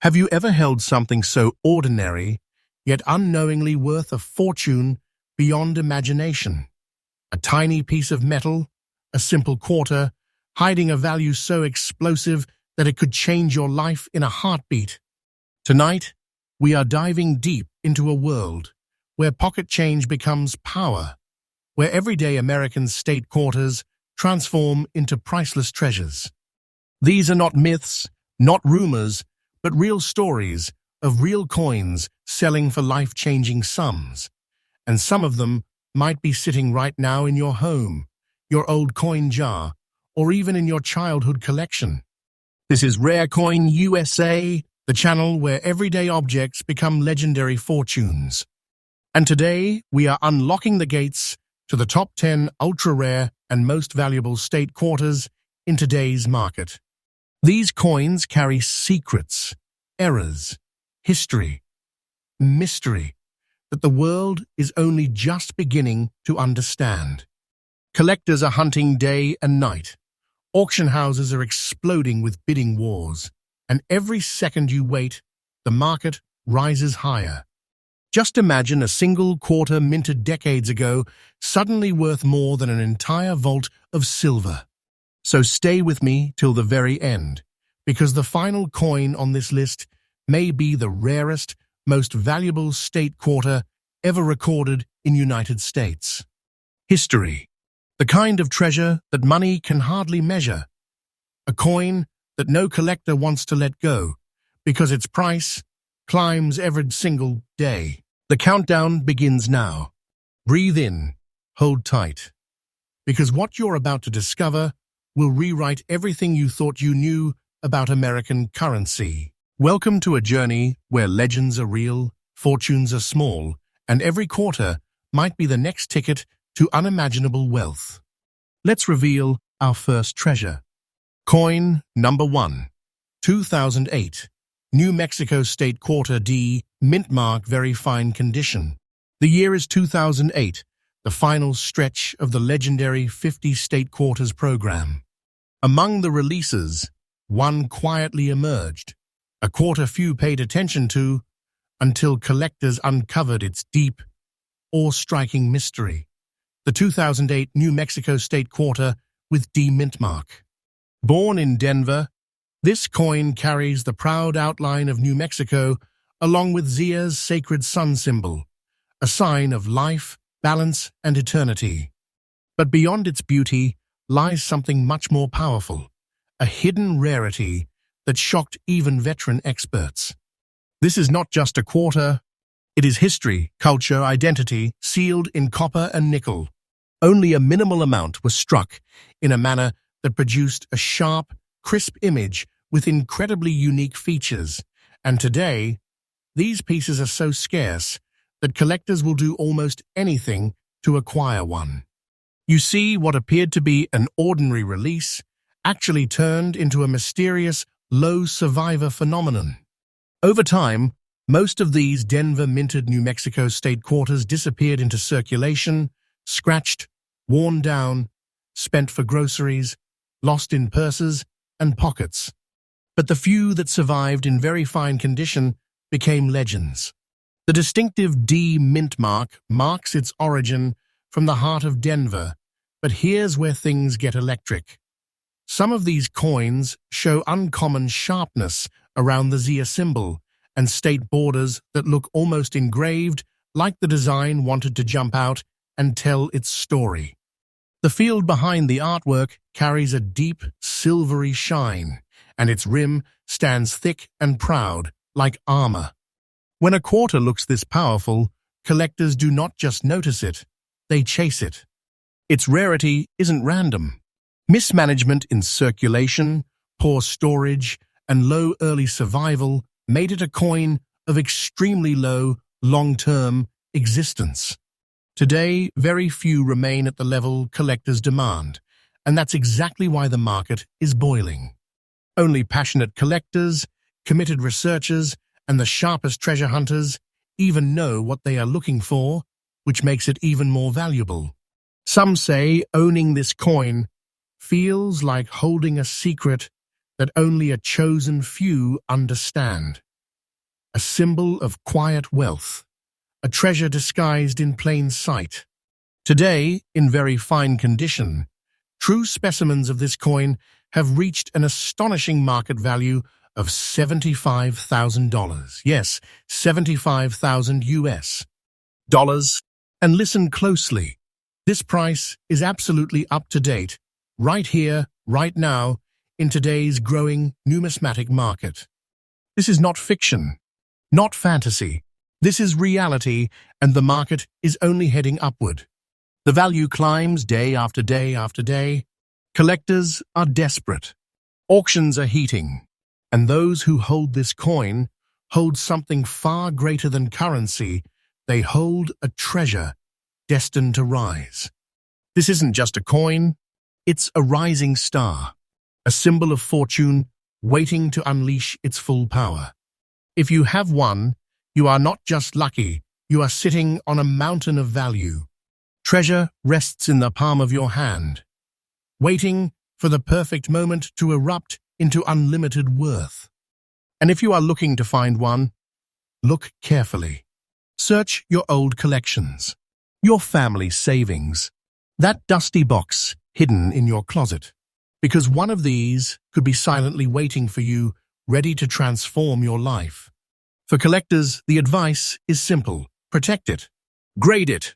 Have you ever held something so ordinary, yet unknowingly worth a fortune beyond imagination? A tiny piece of metal, a simple quarter, hiding a value so explosive that it could change your life in a heartbeat. Tonight, we are diving deep into a world where pocket change becomes power, where everyday American state quarters transform into priceless treasures. These are not myths, not rumors, but real stories of real coins selling for life-changing sums. And some of them might be sitting right now in your home, your old coin jar, or even in your childhood collection. This is Rare Coin USA, the channel where everyday objects become legendary fortunes. And today, we are unlocking the gates to the top 10 ultra-rare and most valuable state quarters in today's market. These coins carry secrets, errors, history, mystery that the world is only just beginning to understand. Collectors are hunting day and night. Auction houses are exploding with bidding wars, and every second you wait, the market rises higher. Just imagine a single quarter minted decades ago suddenly worth more than an entire vault of silver. So stay with me till the very end, because the final coin on this list may be the rarest, most valuable state quarter ever recorded in United States. History. The kind of treasure that money can hardly measure. A coin that no collector wants to let go, because its price climbs every single day. The countdown begins now. Breathe in, hold tight, because what you're about to discover will rewrite everything you thought you knew about American currency. Welcome to a journey where legends are real, fortunes are small, and every quarter might be the next ticket to unimaginable wealth. Let's reveal our first treasure. Coin number 1, 2008, New Mexico State Quarter D, mint mark, very fine condition. The year is 2008, the final stretch of the legendary 50 State Quarters program. Among the releases, one quietly emerged, a quarter few paid attention to until collectors uncovered its deep, awe-striking mystery. The 2008 New Mexico State Quarter with D mint mark. Born in Denver, this coin carries the proud outline of New Mexico along with Zia's sacred sun symbol, a sign of life, balance, and eternity. But beyond its beauty lies something much more powerful, a hidden rarity that shocked even veteran experts. This is not just a quarter, it is history, culture, identity, sealed in copper and nickel. Only a minimal amount was struck in a manner that produced a sharp, crisp image with incredibly unique features. And today, these pieces are so scarce that collectors will do almost anything to acquire one. You see, what appeared to be an ordinary release actually turned into a mysterious, low survivor phenomenon. Over time, most of these Denver-minted New Mexico State Quarters disappeared into circulation, scratched, worn down, spent for groceries, lost in purses and pockets. But the few that survived in very fine condition became legends. The distinctive D mint mark marks its origin from the heart of Denver, but here's where things get electric. Some of these coins show uncommon sharpness around the Zia symbol and state borders that look almost engraved, like the design wanted to jump out and tell its story. The field behind the artwork carries a deep, silvery shine, and its rim stands thick and proud, like armor. When a quarter looks this powerful, collectors do not just notice it, they chase it. Its rarity isn't random. Mismanagement in circulation, poor storage, and low early survival made it a coin of extremely low, long-term existence. Today, very few remain at the level collectors demand, and that's exactly why the market is boiling. Only passionate collectors, committed researchers, and the sharpest treasure hunters even know what they are looking for, which makes it even more valuable. Some say owning this coin feels like holding a secret that only a chosen few understand. a symbol of quiet wealth, a treasure disguised in plain sight. Today, in very fine condition, true specimens of this coin have reached an astonishing market value of $75,000. Yes, 75,000 US dollars. And listen closely. This price is absolutely up to date, right here, right now, in today's growing numismatic market. This is not fiction, not fantasy. This is reality, and the market is only heading upward. The value climbs day after day after day. Collectors are desperate. Auctions are heating. And those who hold this coin hold something far greater than currency. They hold a treasure destined to rise. This isn't just a coin, it's a rising star, a symbol of fortune waiting to unleash its full power. If you have one, you are not just lucky, you are sitting on a mountain of value. Treasure rests in the palm of your hand, waiting for the perfect moment to erupt into unlimited worth. And if you are looking to find one, look carefully. Search your old collections, your family savings, that dusty box hidden in your closet, because one of these could be silently waiting for you, ready to transform your life. For collectors, the advice is simple. Protect it, grade it,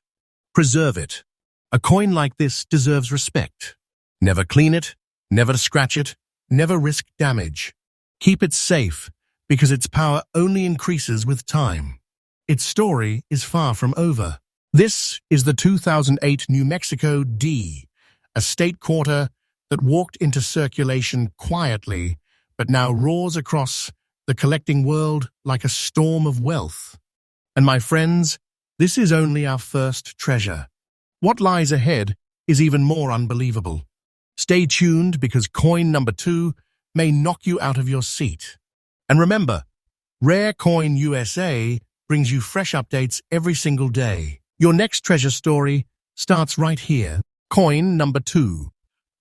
preserve it. A coin like this deserves respect. Never clean it, never scratch it, never risk damage. Keep it safe, because its power only increases with time. Its story is far from over. This is the 2008 New Mexico D, a state quarter that walked into circulation quietly, but now roars across the collecting world like a storm of wealth. And my friends, this is only our first treasure. What lies ahead is even more unbelievable. Stay tuned, because coin number 2 may knock you out of your seat. And remember, Rare Coin USA brings you fresh updates every single day. Your next treasure story starts right here. Coin number 2,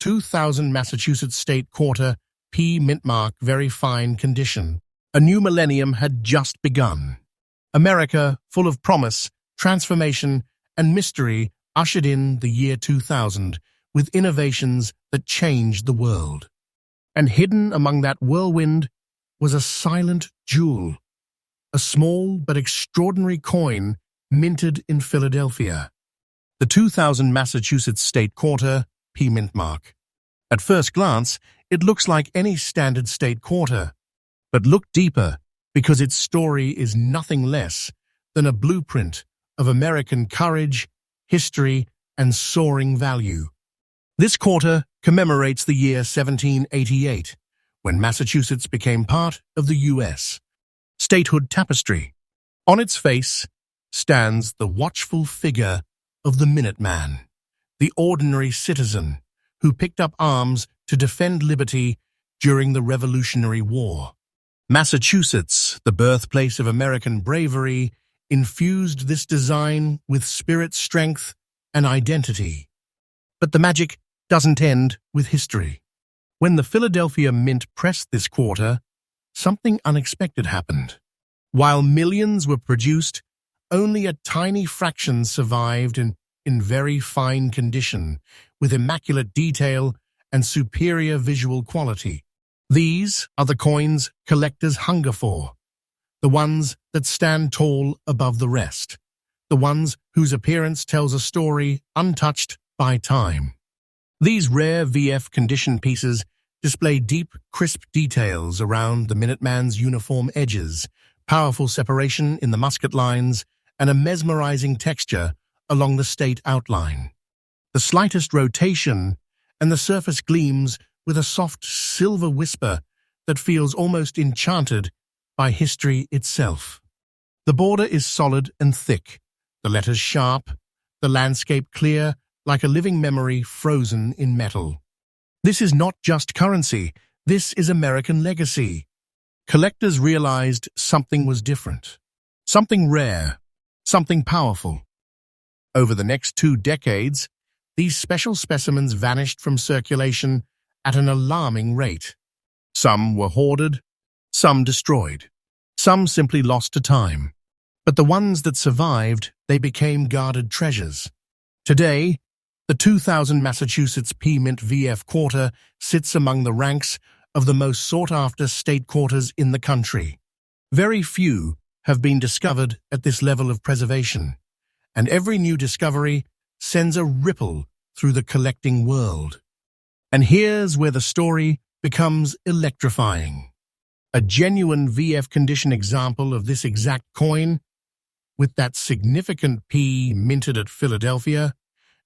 2000 Massachusetts State Quarter, P mintmark, very fine condition. A new millennium had just begun. America, full of promise, transformation, and mystery, ushered in the year 2000 with innovations that changed the world. And hidden among that whirlwind was a silent jewel, a small but extraordinary coin minted in Philadelphia. The 2000 Massachusetts State Quarter, P mintmark. At first glance, it looks like any standard state quarter. But look deeper, because its story is nothing less than a blueprint of American courage, history, and soaring value. This quarter commemorates the year 1788, when Massachusetts became part of the U.S. statehood tapestry. On its face stands the watchful figure of the Minuteman, the ordinary citizen who picked up arms to defend liberty during the Revolutionary War. Massachusetts, the birthplace of American bravery, infused this design with spirit, strength, and identity. But the magic doesn't end with history. When the Philadelphia Mint pressed this quarter, something unexpected happened. While millions were produced, only a tiny fraction survived in very fine condition, with immaculate detail and superior visual quality. These are the coins collectors hunger for, the ones that stand tall above the rest, the ones whose appearance tells a story untouched by time. These rare VF condition pieces display deep, crisp details around the Minuteman's uniform edges, powerful separation in the musket lines, and a mesmerizing texture along the state outline. The slightest rotation, and the surface gleams with a soft silver whisper that feels almost enchanted by history itself. The border is solid and thick, the letters sharp, the landscape clear, like a living memory frozen in metal. This is not just currency, this is American legacy. Collectors realized something was different, something rare, something powerful. Over the next 2 decades, these special specimens vanished from circulation at an alarming rate. Some were hoarded, some destroyed. Some simply lost to time. But the ones that survived, they became guarded treasures. Today, the 2000 Massachusetts P Mint VF quarter sits among the ranks of the most sought-after state quarters in the country. Very few have been discovered at this level of preservation, and every new discovery sends a ripple through the collecting world. And here's where the story becomes electrifying. A genuine VF condition example of this exact coin, with that significant P minted at Philadelphia,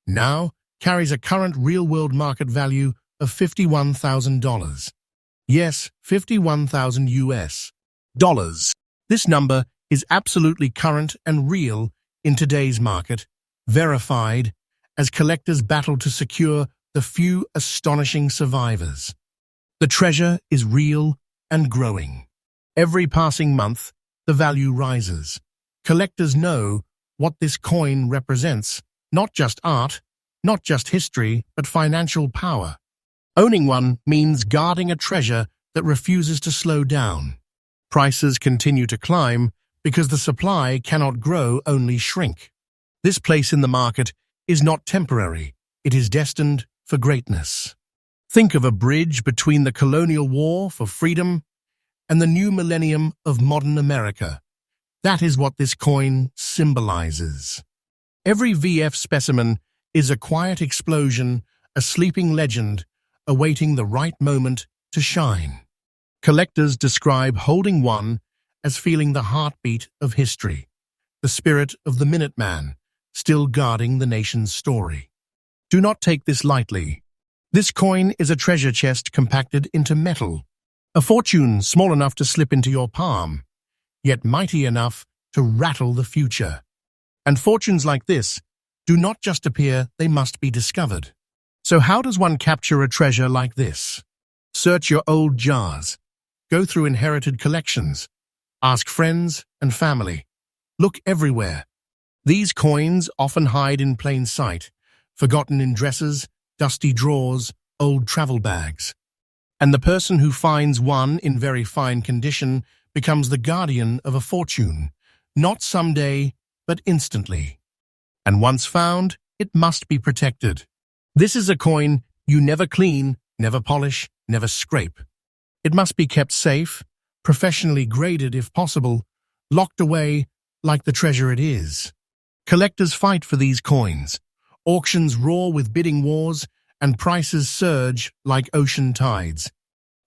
now carries a current real-world market value of $51,000. Yes, 51,000 US dollars. This number is absolutely current and real in today's market, verified as collectors battle to secure the few astonishing survivors. The treasure is real and growing. Every passing month, the value rises. Collectors know what this coin represents, not just art, not just history, but financial power. Owning one means guarding a treasure that refuses to slow down. Prices continue to climb because the supply cannot grow, only shrink. This place in the market is not temporary. It is destined for greatness. Think of a bridge between the colonial war for freedom and the new millennium of modern America. That is what this coin symbolizes. Every VF specimen is a quiet explosion, a sleeping legend, awaiting the right moment to shine. Collectors describe holding one as feeling the heartbeat of history, the spirit of the Minuteman, still guarding the nation's story. Do not take this lightly. This coin is a treasure chest compacted into metal, a fortune small enough to slip into your palm, yet mighty enough to rattle the future. And fortunes like this do not just appear, they must be discovered. So how does one capture a treasure like this? Search your old jars. Go through inherited collections. Ask friends and family. Look everywhere. These coins often hide in plain sight, forgotten in dressers, dusty drawers, old travel bags. And the person who finds one in very fine condition becomes the guardian of a fortune, not someday, but instantly. And once found, it must be protected. This is a coin you never clean, never polish, never scrape. It must be kept safe, professionally graded if possible, locked away like the treasure it is. Collectors fight for these coins. Auctions roar with bidding wars, and prices surge like ocean tides.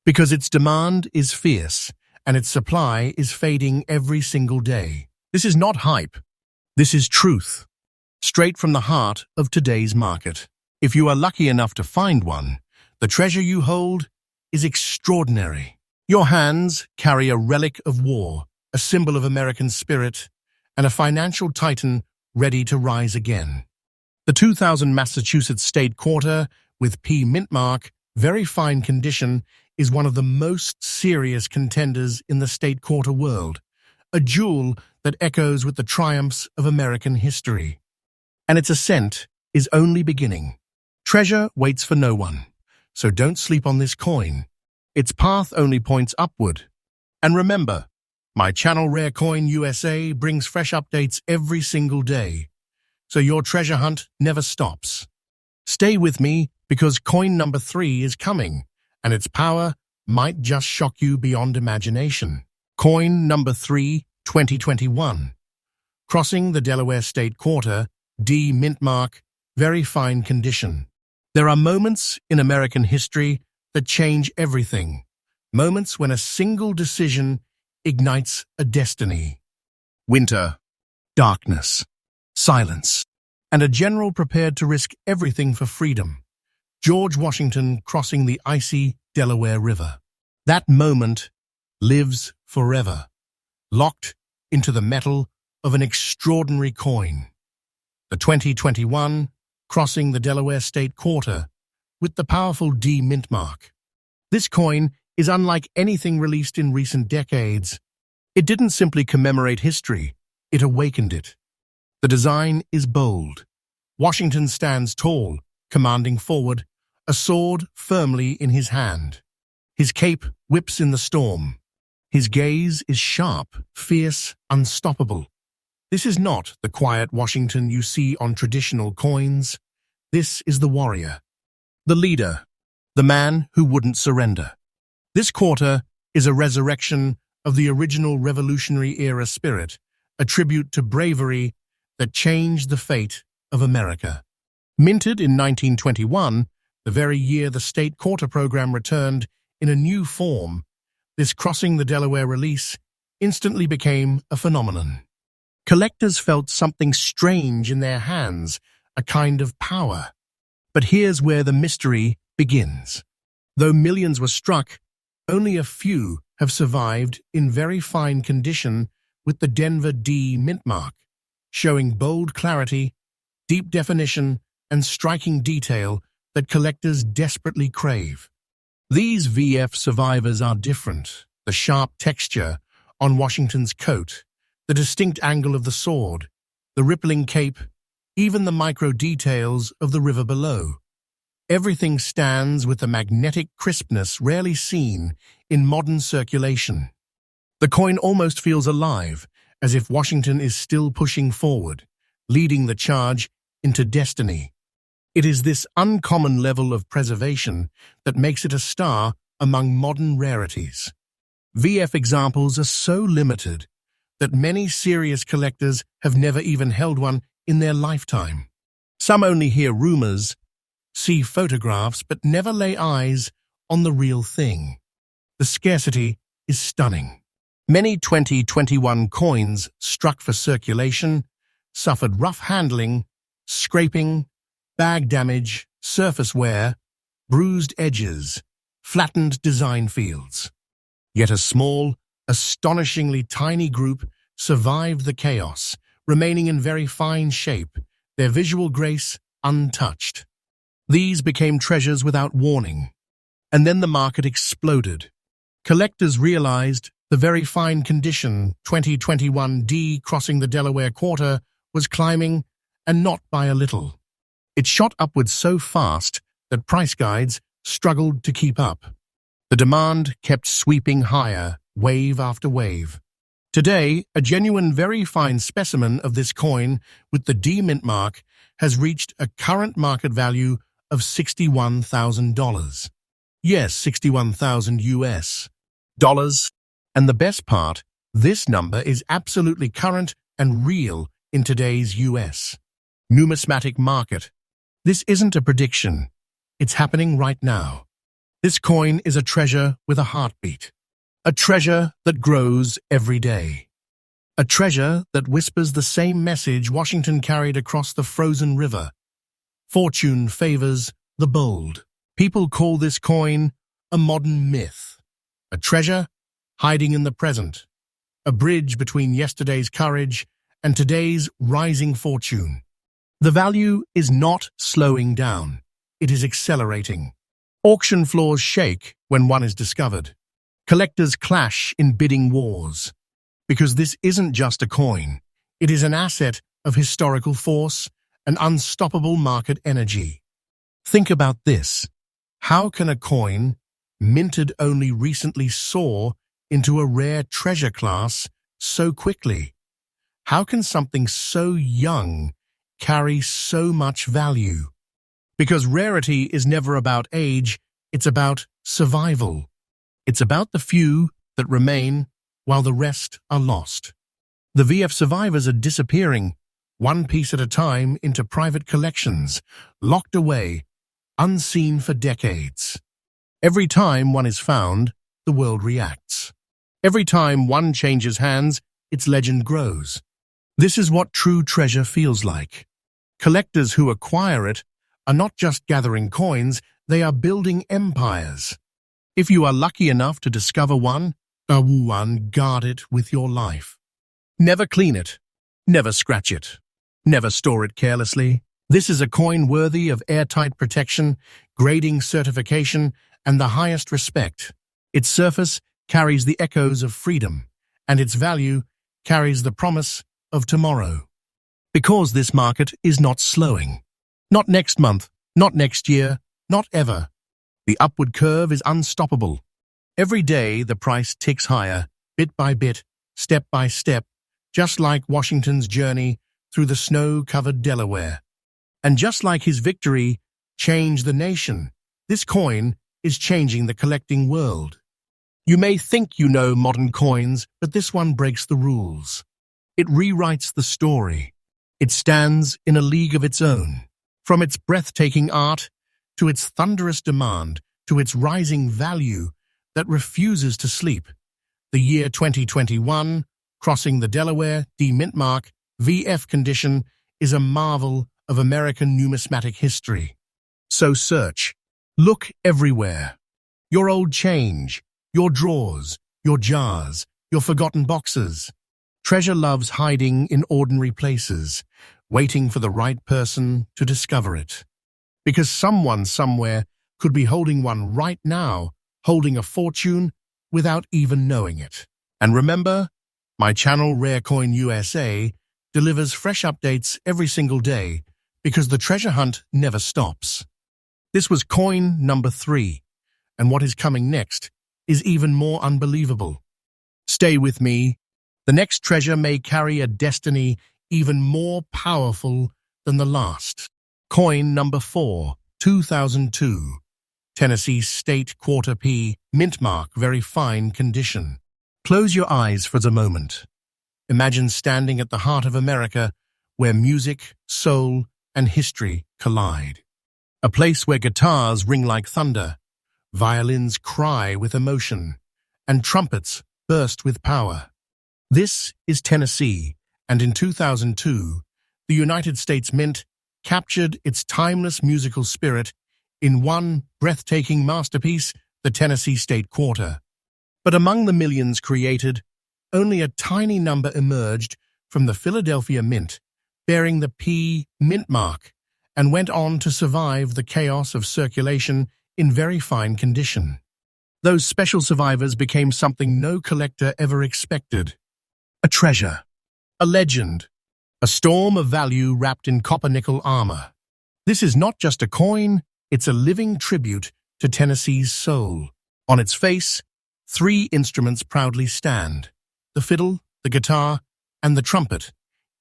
Because its demand is fierce, and its supply is fading every single day. This is not hype. This is truth, straight from the heart of today's market. If you are lucky enough to find one, the treasure you hold is extraordinary. Your hands carry a relic of war, a symbol of American spirit, and a financial titan ready to rise again. The 2000 Massachusetts State Quarter with P Mint Mark, very fine condition, is one of the most serious contenders in the state quarter world, a jewel that echoes with the triumphs of American history. And its ascent is only beginning. Treasure waits for no one, so don't sleep on this coin. Its path only points upward. And remember, my channel Rare Coin USA brings fresh updates every single day, so your treasure hunt never stops. Stay with me because coin number 3 is coming, and its power might just shock you beyond imagination. Coin number 3, 2021. Crossing the Delaware State Quarter, D Mint Mark, very fine condition. There are moments in American history that change everything. Moments when a single decision ignites a destiny. Winter, darkness, silence, and a general prepared to risk everything for freedom. George Washington crossing the icy Delaware River. That moment lives forever, locked into the metal of an extraordinary coin. The 2021 crossing the Delaware State Quarter with the powerful D Mint Mark. This coin is unlike anything released in recent decades. It didn't simply commemorate history, it awakened it. The design is bold. Washington stands tall, commanding forward, a sword firmly in his hand. His cape whips in the storm. His gaze is sharp, fierce, unstoppable. This is not the quiet Washington you see on traditional coins. This is the warrior, the leader, the man who wouldn't surrender. This quarter is a resurrection of the original Revolutionary-era spirit, a tribute to bravery that changed the fate of America. Minted in 1921, the very year the state quarter program returned in a new form, this crossing the Delaware release instantly became a phenomenon. Collectors felt something strange in their hands, a kind of power. But here's where the mystery begins. Though millions were struck, only a few have survived in very fine condition with the Denver D mintmark, showing bold clarity, deep definition, and striking detail that collectors desperately crave. These VF survivors are different. The sharp texture on Washington's coat, the distinct angle of the sword, the rippling cape, even the micro details of the river below. Everything stands with a magnetic crispness rarely seen in modern circulation. The coin almost feels alive, as if Washington is still pushing forward, leading the charge into destiny. It is this uncommon level of preservation that makes it a star among modern rarities. VF examples are so limited that many serious collectors have never even held one in their lifetime. Some only hear rumors, see photographs, but never lay eyes on the real thing. The scarcity is stunning. Many 2021 coins struck for circulation suffered rough handling, scraping, bag damage, surface wear, bruised edges, flattened design fields. Yet a small, astonishingly tiny group survived the chaos, remaining in very fine shape, their visual grace untouched. These became treasures without warning. And then the market exploded. Collectors realized the very fine condition 2021 D crossing the Delaware quarter was climbing, and not by a little. It shot upwards so fast that price guides struggled to keep up. The demand kept sweeping higher, wave after wave. Today, a genuine very fine specimen of this coin with the D mintmark has reached a current market value of $61,000. Yes, 61,000 US dollars. And the best part, this number is absolutely current and real in today's US numismatic market. This isn't a prediction. It's happening right now. This coin is a treasure with a heartbeat. A treasure that grows every day. A treasure that whispers the same message Washington carried across the frozen river. Fortune favors the bold. People call this coin a modern myth. A treasure hiding in the present. A bridge between yesterday's courage and today's rising fortune. The value is not slowing down. It is accelerating. Auction floors shake when one is discovered. Collectors clash in bidding wars. Because this isn't just a coin. It is an asset of historical force, an unstoppable market energy. Think about this. How can a coin, minted only recently, soar into a rare treasure class so quickly? How can something so young carry so much value? Because rarity is never about age, it's about survival. It's about the few that remain while the rest are lost. The VF survivors are disappearing, one piece at a time, into private collections, locked away, unseen for decades. Every time one is found, the world reacts. Every time one changes hands, its legend grows. This is what true treasure feels like. Collectors who acquire it are not just gathering coins, they are building empires. If you are lucky enough to discover one, guard it with your life. Never clean it. Never scratch it. Never store it carelessly. This is a coin worthy of airtight protection, grading certification, and the highest respect. Its surface carries the echoes of freedom, and its value carries the promise of tomorrow. Because this market is not slowing. Not next month, not next year, not ever. The upward curve is unstoppable. Every day the price ticks higher, bit by bit, step by step, just like Washington's journey through the snow-covered Delaware. And just like his victory changed the nation, this coin is changing the collecting world. You may think you know modern coins, but this one breaks the rules. It rewrites the story. It stands in a league of its own. From its breathtaking art, to its thunderous demand, to its rising value that refuses to sleep, the year 2021, crossing the Delaware D mintmark VF condition, is a marvel of American numismatic history. So search, look everywhere. Your old change, your drawers, your jars, your forgotten boxes. Treasure loves hiding in ordinary places, waiting for the right person to discover it. Because someone somewhere could be holding one right now, holding a fortune without even knowing it. And remember, my channel Rare Coin USA delivers fresh updates every single day because the treasure hunt never stops. This was coin number 3, and what is coming next is even more unbelievable. Stay with me. The next treasure may carry a destiny even more powerful than the last. Coin number 4, 2002. Tennessee State Quarter P, mint mark, very fine condition. Close your eyes for the moment. Imagine standing at the heart of America where music, soul, and history collide. A place where guitars ring like thunder, violins cry with emotion, and trumpets burst with power. This is Tennessee, and in 2002, the United States Mint captured its timeless musical spirit in one breathtaking masterpiece, the Tennessee State Quarter. But among the millions created, only a tiny number emerged from the Philadelphia Mint, bearing the P mint mark, and went on to survive the chaos of circulation in very fine condition. Those special survivors became something no collector ever expected. A treasure, a legend, a storm of value wrapped in copper-nickel armor. This is not just a coin, it's a living tribute to Tennessee's soul. On its face, 3 instruments proudly stand: the fiddle, the guitar, and the trumpet,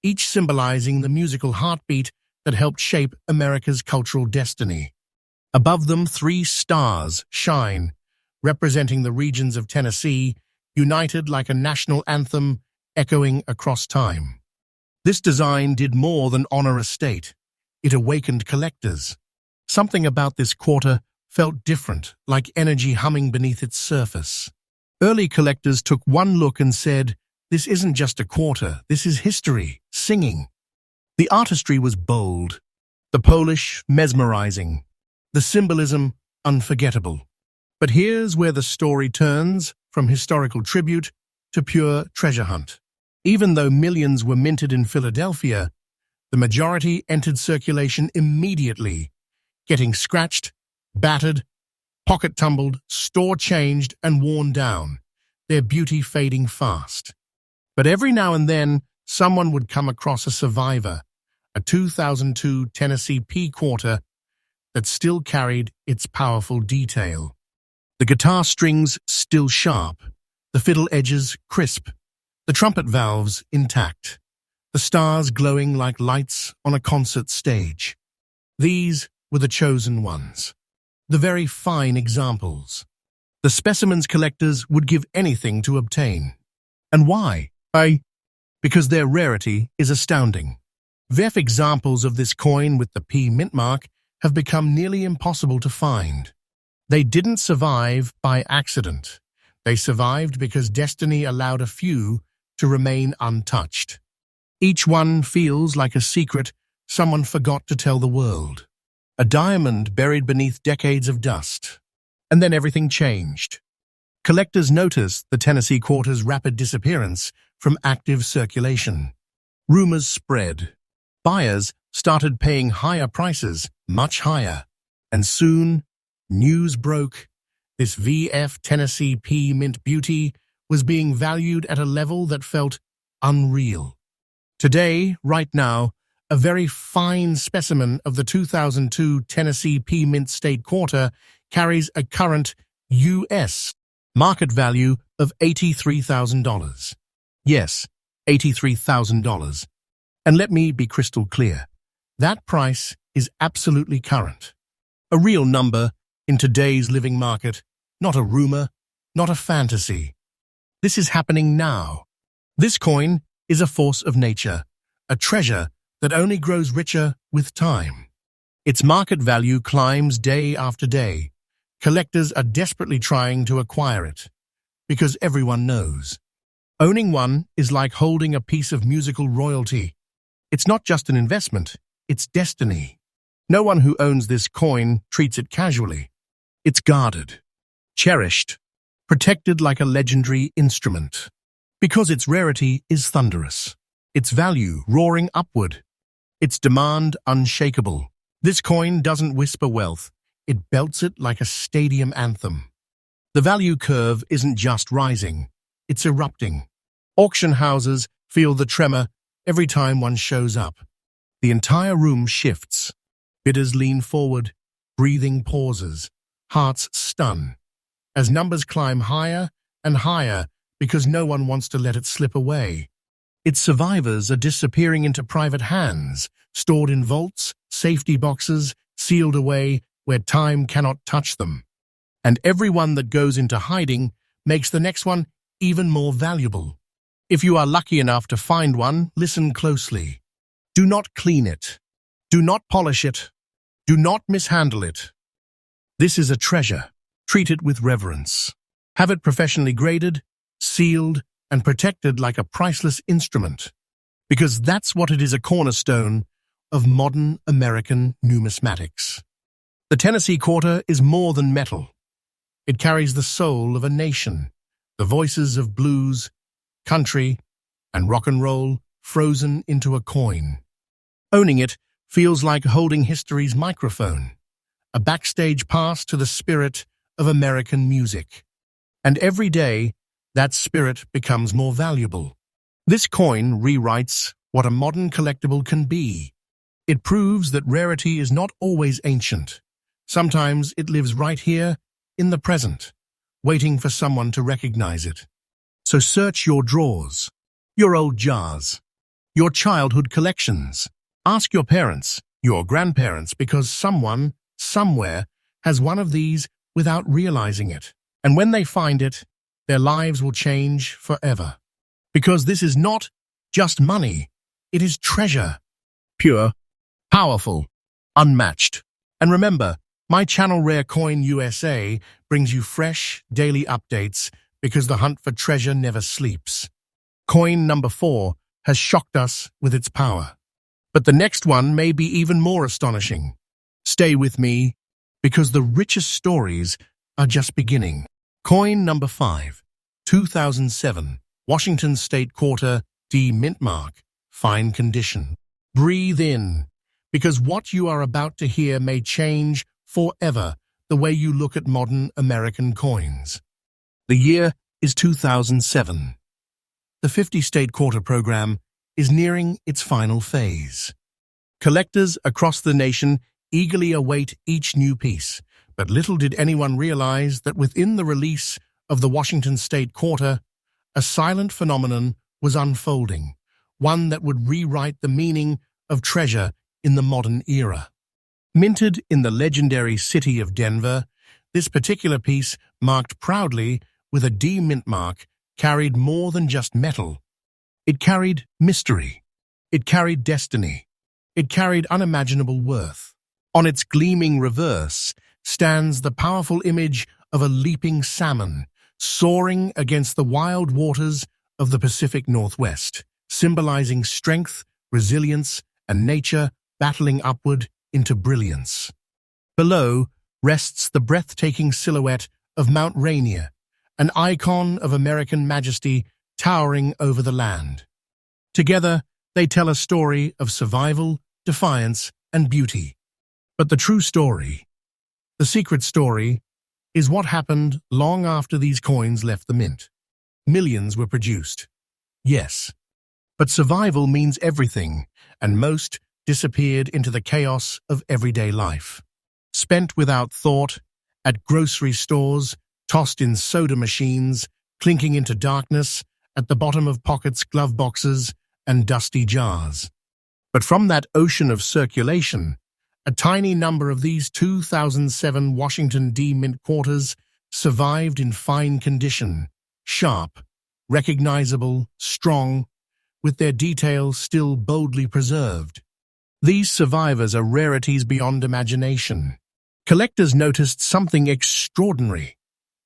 each symbolizing the musical heartbeat that helped shape America's cultural destiny. Above them, 3 stars shine, representing the regions of Tennessee, united like a national anthem echoing across time. This design did more than honor a state. It awakened collectors. Something about this quarter felt different, like energy humming beneath its surface. Early collectors took one look and said, "This isn't just a quarter, this is history, singing." The artistry was bold, the polish mesmerizing, the symbolism unforgettable. But here's where the story turns from historical tribute to pure treasure hunt. Even though millions were minted in Philadelphia, the majority entered circulation immediately, getting scratched, battered, pocket tumbled, store changed, and worn down, their beauty fading fast. But every now and then, someone would come across a survivor, a 2002 Tennessee P quarter that still carried its powerful detail. The guitar strings still sharp, the fiddle edges crisp, the trumpet valves intact, the stars glowing like lights on a concert stage. These were the chosen ones, the very fine examples. The specimens collectors would give anything to obtain. And why? Because their rarity is astounding. VF examples of this coin with the P mint mark have become nearly impossible to find. They didn't survive by accident. They survived because destiny allowed a few to remain untouched. Each one feels like a secret someone forgot to tell the world. A diamond buried beneath decades of dust. And then everything changed. Collectors noticed the Tennessee quarter's rapid disappearance from active circulation. Rumors spread. Buyers started paying higher prices, much higher. And soon, news broke. This VF Tennessee P mint beauty was being valued at a level that felt unreal. Today, right now, a very fine specimen of the 2002 Tennessee P mint state quarter carries a current U.S. market value of $83,000. Yes, $83,000. And let me be crystal clear. That price is absolutely current. A real number in today's living market, not a rumor, not a fantasy. This is happening now. This coin is a force of nature, a treasure that only grows richer with time. Its market value climbs day after day. Collectors are desperately trying to acquire it, because everyone knows. Owning one is like holding a piece of musical royalty. It's not just an investment, it's destiny. No one who owns this coin treats it casually. It's guarded, cherished, protected like a legendary instrument. Because its rarity is thunderous, its value roaring upward, its demand unshakable. This coin doesn't whisper wealth, it belts it like a stadium anthem. The value curve isn't just rising, it's erupting. Auction houses feel the tremor every time one shows up. The entire room shifts. Bidders lean forward, breathing pauses, hearts stun, as numbers climb higher and higher because no one wants to let it slip away. Its survivors are disappearing into private hands, stored in vaults, safety boxes, sealed away where time cannot touch them. And everyone that goes into hiding makes the next one even more valuable. If you are lucky enough to find one, listen closely. Do not clean it. Do not polish it. Do not mishandle it. This is a treasure. Treat it with reverence. Have it professionally graded, sealed, and protected like a priceless instrument. Because that's what it is, a cornerstone of modern American numismatics. The Tennessee quarter is more than metal. It carries the soul of a nation, the voices of blues, country, and rock and roll frozen into a coin. Owning it feels like holding history's microphone, a backstage pass to the spirit of American music. And every day, that spirit becomes more valuable. This coin rewrites what a modern collectible can be. It proves that rarity is not always ancient. Sometimes it lives right here in the present, waiting for someone to recognize it. So search your drawers, your old jars, your childhood collections. Ask your parents, your grandparents, because someone, somewhere, has one of these without realizing it. And when they find it, their lives will change forever. Because this is not just money, it is treasure. Pure, powerful, unmatched. And remember, my channel Rare Coin USA brings you fresh, daily updates because the hunt for treasure never sleeps. Coin number 4 has shocked us with its power. But the next one may be even more astonishing. Stay with me, because the richest stories are just beginning. Coin number 5, 2007, Washington State Quarter D mintmark, fine condition. Breathe in, because what you are about to hear may change forever the way you look at modern American coins. The year is 2007. The 50-state quarter program is nearing its final phase. Collectors across the nation eagerly await each new piece, but little did anyone realize that within the release of the Washington State Quarter, a silent phenomenon was unfolding, one that would rewrite the meaning of treasure in the modern era. Minted in the legendary city of Denver, this particular piece, marked proudly with a D mintmark, carried more than just metal. It carried mystery. It carried destiny. It carried unimaginable worth. On its gleaming reverse stands the powerful image of a leaping salmon, soaring against the wild waters of the Pacific Northwest, symbolizing strength, resilience, and nature battling upward into brilliance. Below rests the breathtaking silhouette of Mount Rainier, an icon of American majesty towering over the land. Together, they tell a story of survival, defiance, and beauty. But the true story, the secret story, is what happened long after these coins left the mint. Millions were produced. Yes, but survival means everything, and most disappeared into the chaos of everyday life. Spent without thought, at grocery stores, tossed in soda machines, clinking into darkness at the bottom of pockets, glove boxes, and dusty jars. But from that ocean of circulation, a tiny number of these 2007 Washington D mint quarters survived in fine condition, sharp, recognizable, strong, with their details still boldly preserved. These survivors are rarities beyond imagination. Collectors noticed something extraordinary,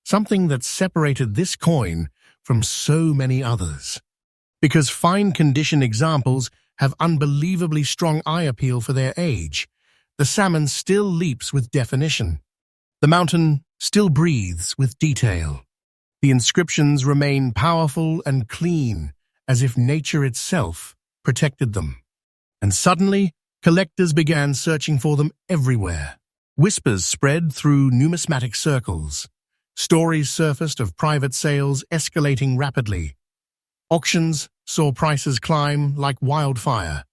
something that separated this coin from so many others. Because fine-condition examples have unbelievably strong eye appeal for their age, the salmon still leaps with definition. The mountain still breathes with detail. The inscriptions remain powerful and clean, as if nature itself protected them. And suddenly, collectors began searching for them everywhere. Whispers spread through numismatic circles. Stories surfaced of private sales escalating rapidly. Auctions saw prices climb like wildfire.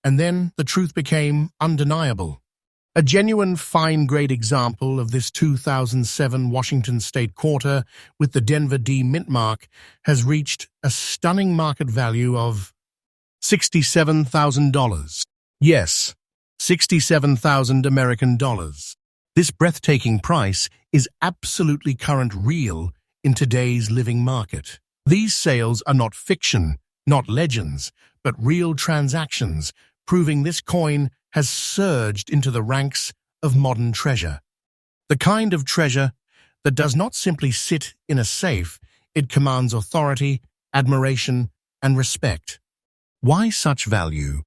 And then the truth became undeniable. A genuine fine-grade example of this 2007 Washington State quarter with the Denver D mint mark has reached a stunning market value of $67,000. Yes, 67,000 American dollars. This breathtaking price is absolutely current real in today's living market. These sales are not fiction, not legends, but real transactions, proving this coin has surged into the ranks of modern treasure. The kind of treasure that does not simply sit in a safe, it commands authority, admiration, and respect. Why such value?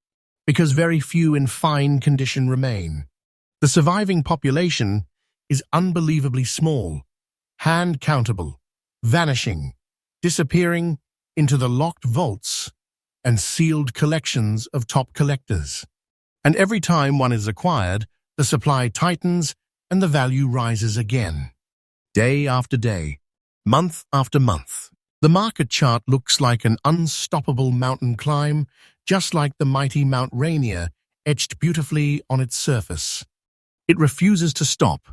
Because very few in fine condition remain. The surviving population is unbelievably small, hand-countable, vanishing, disappearing into the locked vaults and sealed collections of top collectors. And every time one is acquired, the supply tightens and the value rises again. Day after day, month after month, the market chart looks like an unstoppable mountain climb, just like the mighty Mount Rainier etched beautifully on its surface. It refuses to stop.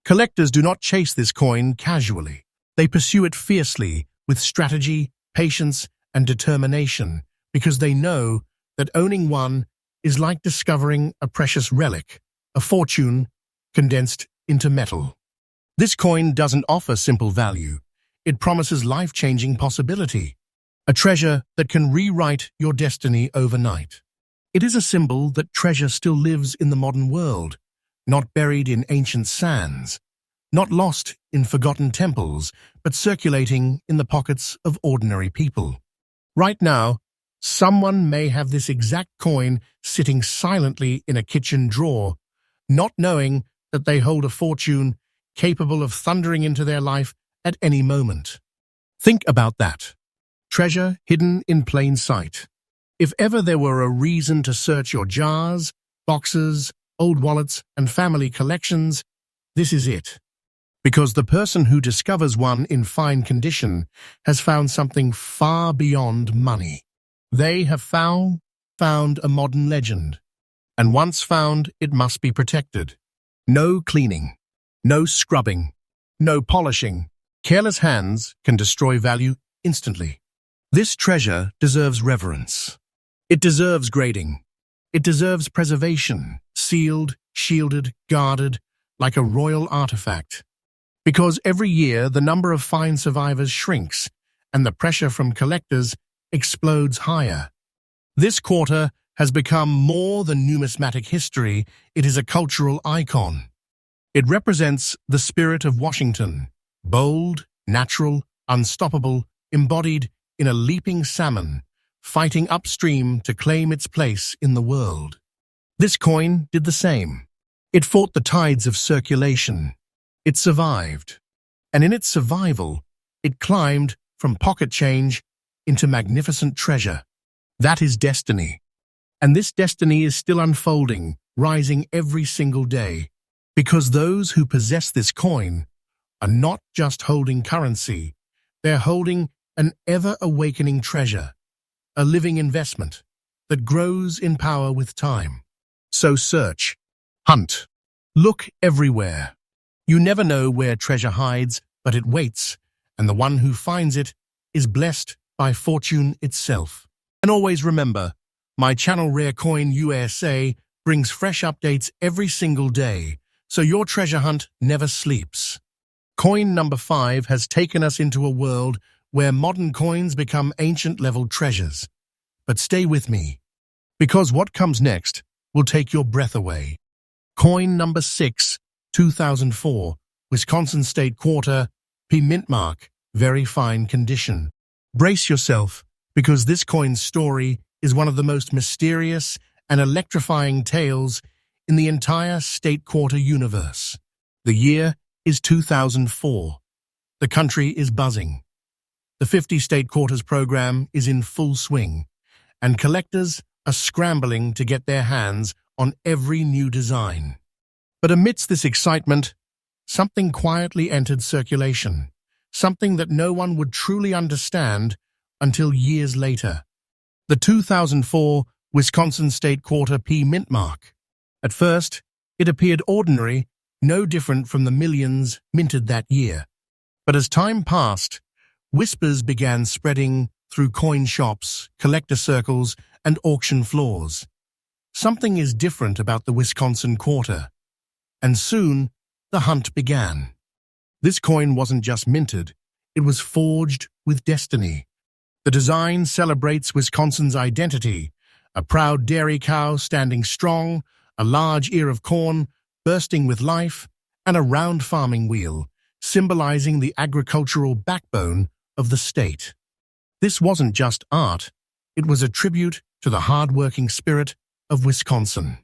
Collectors do not chase this coin casually. They pursue it fiercely with strategy, patience, and determination, because they know that owning one is like discovering a precious relic, a fortune condensed into metal. This coin doesn't offer simple value. It promises life-changing possibility, a treasure that can rewrite your destiny overnight. It is a symbol that treasure still lives in the modern world, not buried in ancient sands, not lost in forgotten temples, but circulating in the pockets of ordinary people. Right now, someone may have this exact coin sitting silently in a kitchen drawer, not knowing that they hold a fortune capable of thundering into their life at any moment. Think about that. Treasure hidden in plain sight. If ever there were a reason to search your jars, boxes, old wallets, and family collections, this is it. Because the person who discovers one in fine condition has found something far beyond money. They have found a modern legend. And once found, it must be protected. No cleaning, no scrubbing, no polishing. Careless hands can destroy value instantly. This treasure deserves reverence. It deserves grading. It deserves preservation, sealed, shielded, guarded, like a royal artifact. Because every year the number of fine survivors shrinks and the pressure from collectors explodes higher. This quarter has become more than numismatic history, it is a cultural icon. It represents the spirit of Washington, bold, natural, unstoppable, embodied in a leaping salmon, fighting upstream to claim its place in the world. This coin did the same. It fought the tides of circulation. It survived. And in its survival, it climbed from pocket change into magnificent treasure. That is destiny. And this destiny is still unfolding, rising every single day. Because those who possess this coin are not just holding currency, they're holding an ever-awakening treasure, a living investment that grows in power with time. So search, hunt, look everywhere. You never know where treasure hides, but it waits, and the one who finds it is blessed by fortune itself. And always remember, my channel Rare Coin USA brings fresh updates every single day, so your treasure hunt never sleeps. Coin number 5 has taken us into a world where modern coins become ancient-level treasures. But stay with me, because what comes next will take your breath away. Coin number 6, 2004, Wisconsin State Quarter, P mintmark, very fine condition. Brace yourself, because this coin's story is one of the most mysterious and electrifying tales in the entire State Quarter universe. The year is 2004. The country is buzzing. The 50 State Quarters program is in full swing, and collectors are scrambling to get their hands on every new design. But amidst this excitement, something quietly entered circulation, something that no one would truly understand until years later. The 2004 Wisconsin State Quarter P mintmark. At first, it appeared ordinary, no different from the millions minted that year. But as time passed, whispers began spreading through coin shops, collector circles, and auction floors. Something is different about the Wisconsin Quarter. And soon, the hunt began. This coin wasn't just minted, it was forged with destiny. The design celebrates Wisconsin's identity, a proud dairy cow standing strong, a large ear of corn bursting with life, and a round farming wheel, symbolizing the agricultural backbone of the state. This wasn't just art, it was a tribute to the hard-working spirit of Wisconsin.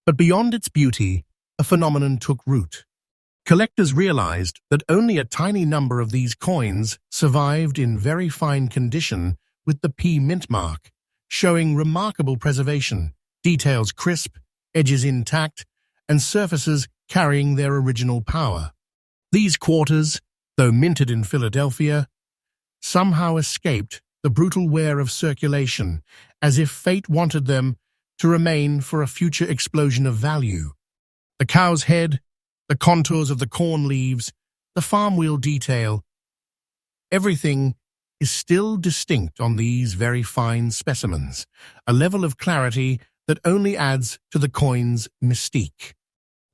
But beyond its beauty, a phenomenon took root. Collectors realized that only a tiny number of these coins survived in very fine condition with the P mintmark, showing remarkable preservation, details crisp, edges intact, and surfaces carrying their original power. These quarters, though minted in Philadelphia, somehow escaped the brutal wear of circulation, as if fate wanted them to remain for a future explosion of value. The cow's head, the contours of the corn leaves, the farm wheel detail, everything is still distinct on these very fine specimens, a level of clarity that only adds to the coin's mystique.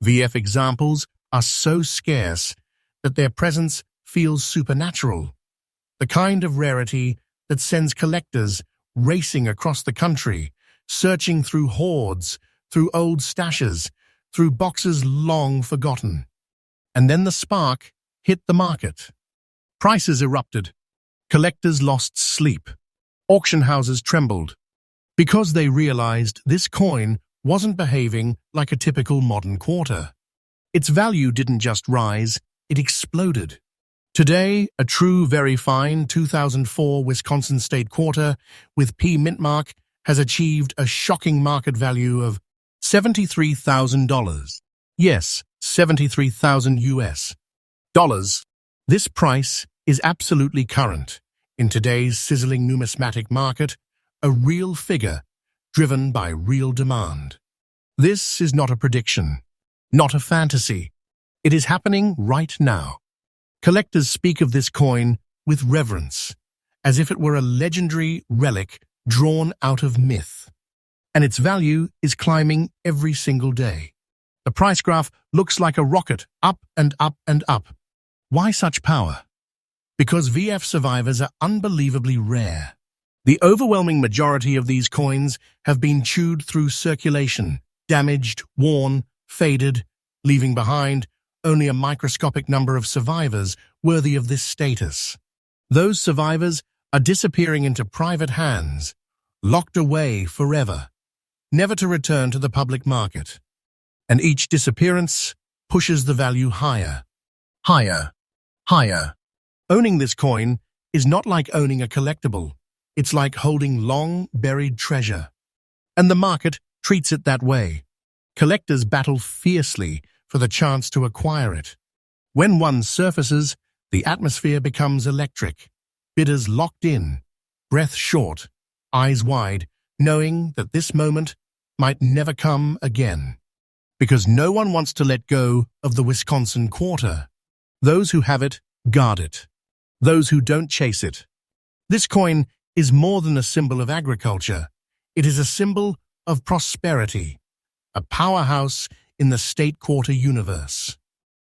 VF examples are so scarce that their presence feels supernatural, the kind of rarity that sends collectors racing across the country, searching through hoards, through old stashes, through boxes long forgotten. And then the spark hit the market. Prices erupted. Collectors lost sleep. Auction houses trembled, because they realized this coin wasn't behaving like a typical modern quarter. Its value didn't just rise, it exploded. Today, a true very fine 2004 Wisconsin State Quarter with P mintmark has achieved a shocking market value of $73,000. Yes, 73,000 US dollars. This price is absolutely current in today's sizzling numismatic market, a real figure driven by real demand. This is not a prediction, not a fantasy. It is happening right now. Collectors speak of this coin with reverence, as if it were a legendary relic drawn out of myth. And its value is climbing every single day. The price graph looks like a rocket, up and up and up. Why such power? Because VF survivors are unbelievably rare. The overwhelming majority of these coins have been chewed through circulation, damaged, worn, faded, leaving behind only a microscopic number of survivors worthy of this status. Those survivors are disappearing into private hands, locked away forever, never to return to the public market. And each disappearance pushes the value higher, higher, higher. Owning this coin is not like owning a collectible. It's like holding long-buried treasure. And the market treats it that way. Collectors battle fiercely for the chance to acquire it. When one surfaces, the atmosphere becomes electric. Bidders locked in, breath short, eyes wide, knowing that this moment might never come again. Because no one wants to let go of the Wisconsin Quarter. Those who have it, guard it. Those who don't, chase it. This coin is more than a symbol of agriculture. It is a symbol of prosperity, a powerhouse in the state quarter universe.